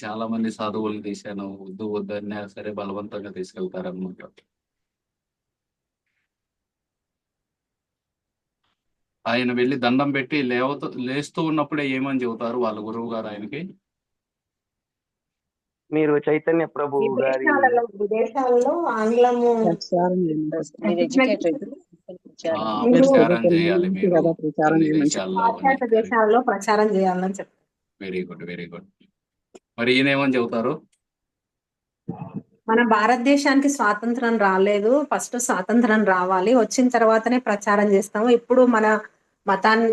చాలా మంది సాధువులు తీశాను, వద్దు వద్దన్నా సరే బలవంతంగా తీసుకెళ్తారనమాట. ఆయన వెళ్ళి దండం పెట్టి లేస్తూ ఉన్నప్పుడే ఏమని చెబుతారు వాళ్ళ గురువు గారు ఆయనకి? మీరు చైతన్య ప్రభు గారి విదేశాలలో ఆంగ్లము ప్రచారం చేయాలి మీరు అన్ని దేశాల్లో అని. పాశ్చాత్య దేశాల్లో ప్రచారం చేయాలని చెప్తారు. Very good, very good. మరి ఈయన ఏమని చెబుతారు? మన భారతదేశానికి స్వాతంత్రం రాలేదు, ఫస్ట్ స్వాతంత్రం రావాలి, వచ్చిన తర్వాతనే ప్రచారం చేస్తాము. ఇప్పుడు మన మతాన్ని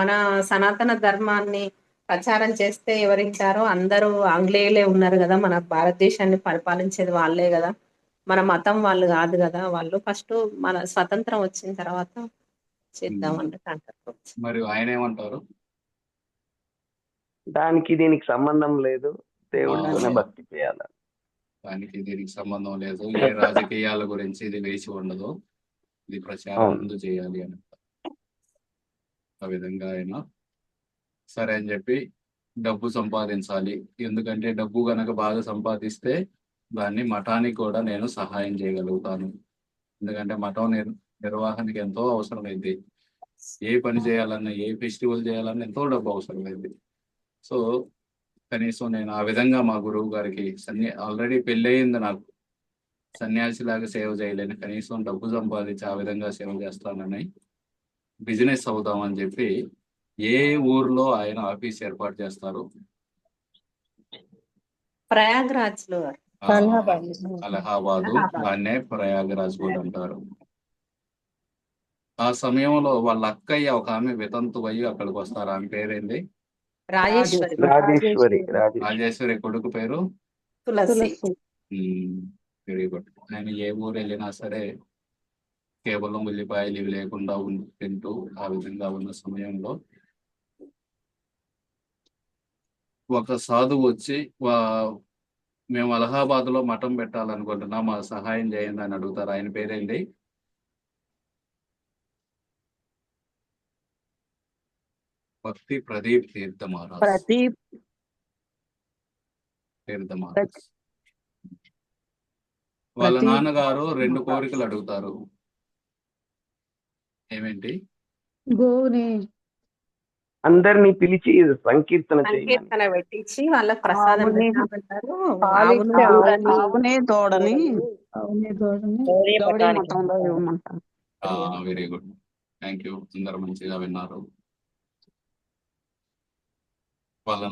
మన సనాతన ధర్మాన్ని ప్రచారం చేస్తే ఎవరింటారో? అందరూ ఆంగ్లేయులే ఉన్నారు కదా, మన భారతదేశాన్ని పరిపాలించేది వాళ్ళే కదా, మన మతం వాళ్ళు కాదు కదా. వాళ్ళు ఫస్ట్ మన స్వతంత్రం వచ్చిన తర్వాత చేద్దాం అన్నట్టు అంటారు. మరి ఆయన ఏమంటారు? దానికి దీనికి సంబంధం లేదు, దేవుడితోనే భక్తి చేయాలి. దానికి దీనికి సంబంధం లేదు, ఏ రాజకీయాల గురించి ఇది వేసి ఉండదు, ఇది ప్రచారం ముందు చేయాలి అని. ఆ విధంగా ఆయన సరే అని చెప్పి డబ్బు సంపాదించాలి, ఎందుకంటే డబ్బు గనక బాగా సంపాదిస్తే దాన్ని మఠానికి కూడా నేను సహాయం చేయగలుగుతాను. ఎందుకంటే మఠం నిర్వహణకి ఎంతో అవసరమైంది. ఏ పని చేయాలన్నా, ఏ ఫెస్టివల్ చేయాలన్నా ఎంతో డబ్బు అవసరమైంది. సో కనీసం నేను ఆ విధంగా మా గురువు గారికి ఆల్రెడీ పెళ్ళయింది, నాకు సన్యాసిలాగా సేవ చేయలేను, కనీసం డబ్బు సంపాదించి ఆ విధంగా సేవ చేస్తానని బిజినెస్ అవుదామని చెప్పి ఏ ఊర్లో ఆయన ఆఫీస్ ఏర్పాటు చేస్తారు? ప్రయాగ్రాజ్ లో, అలహాబాదు. దాన్నే ప్రయాగరాజ్ కూడా అంటారు. ఆ సమయంలో వాళ్ళ అక్కయ్య ఒక ఆమె వితంతు అయ్యి అక్కడికి వస్తారు. ఆమె పేరేంటి? రాజేశ్వరి. కొడుకు పేరు తులసి. Very good. ఆయన ఏ ఊరు వెళ్ళినా సరే కేవలం ఉల్లిపాయలు ఇవి లేకుండా తింటూ ఆ విధంగా ఉన్న సమయంలో ఒక సాధువు వచ్చి, మేము అలహాబాద్ లో మఠం పెట్టాలనుకుంటున్నాం, మా సహాయం చేయండి అని అడుగుతారు. ఆయన పేరేంటి? భక్తి ప్రదీప్ తీర్థ మహారాజ్. వాళ్ళ నాన్నగారు 2 కోరికలు అడుగుతారు. ఏమేంటి? అందరినీ పిలిచి సంకీర్తన పెట్టించి వాళ్ళకి ప్రసాదం పెడతారు. Very good, thank you. అందరు మంచిగా విన్నారు. వాళ్ళ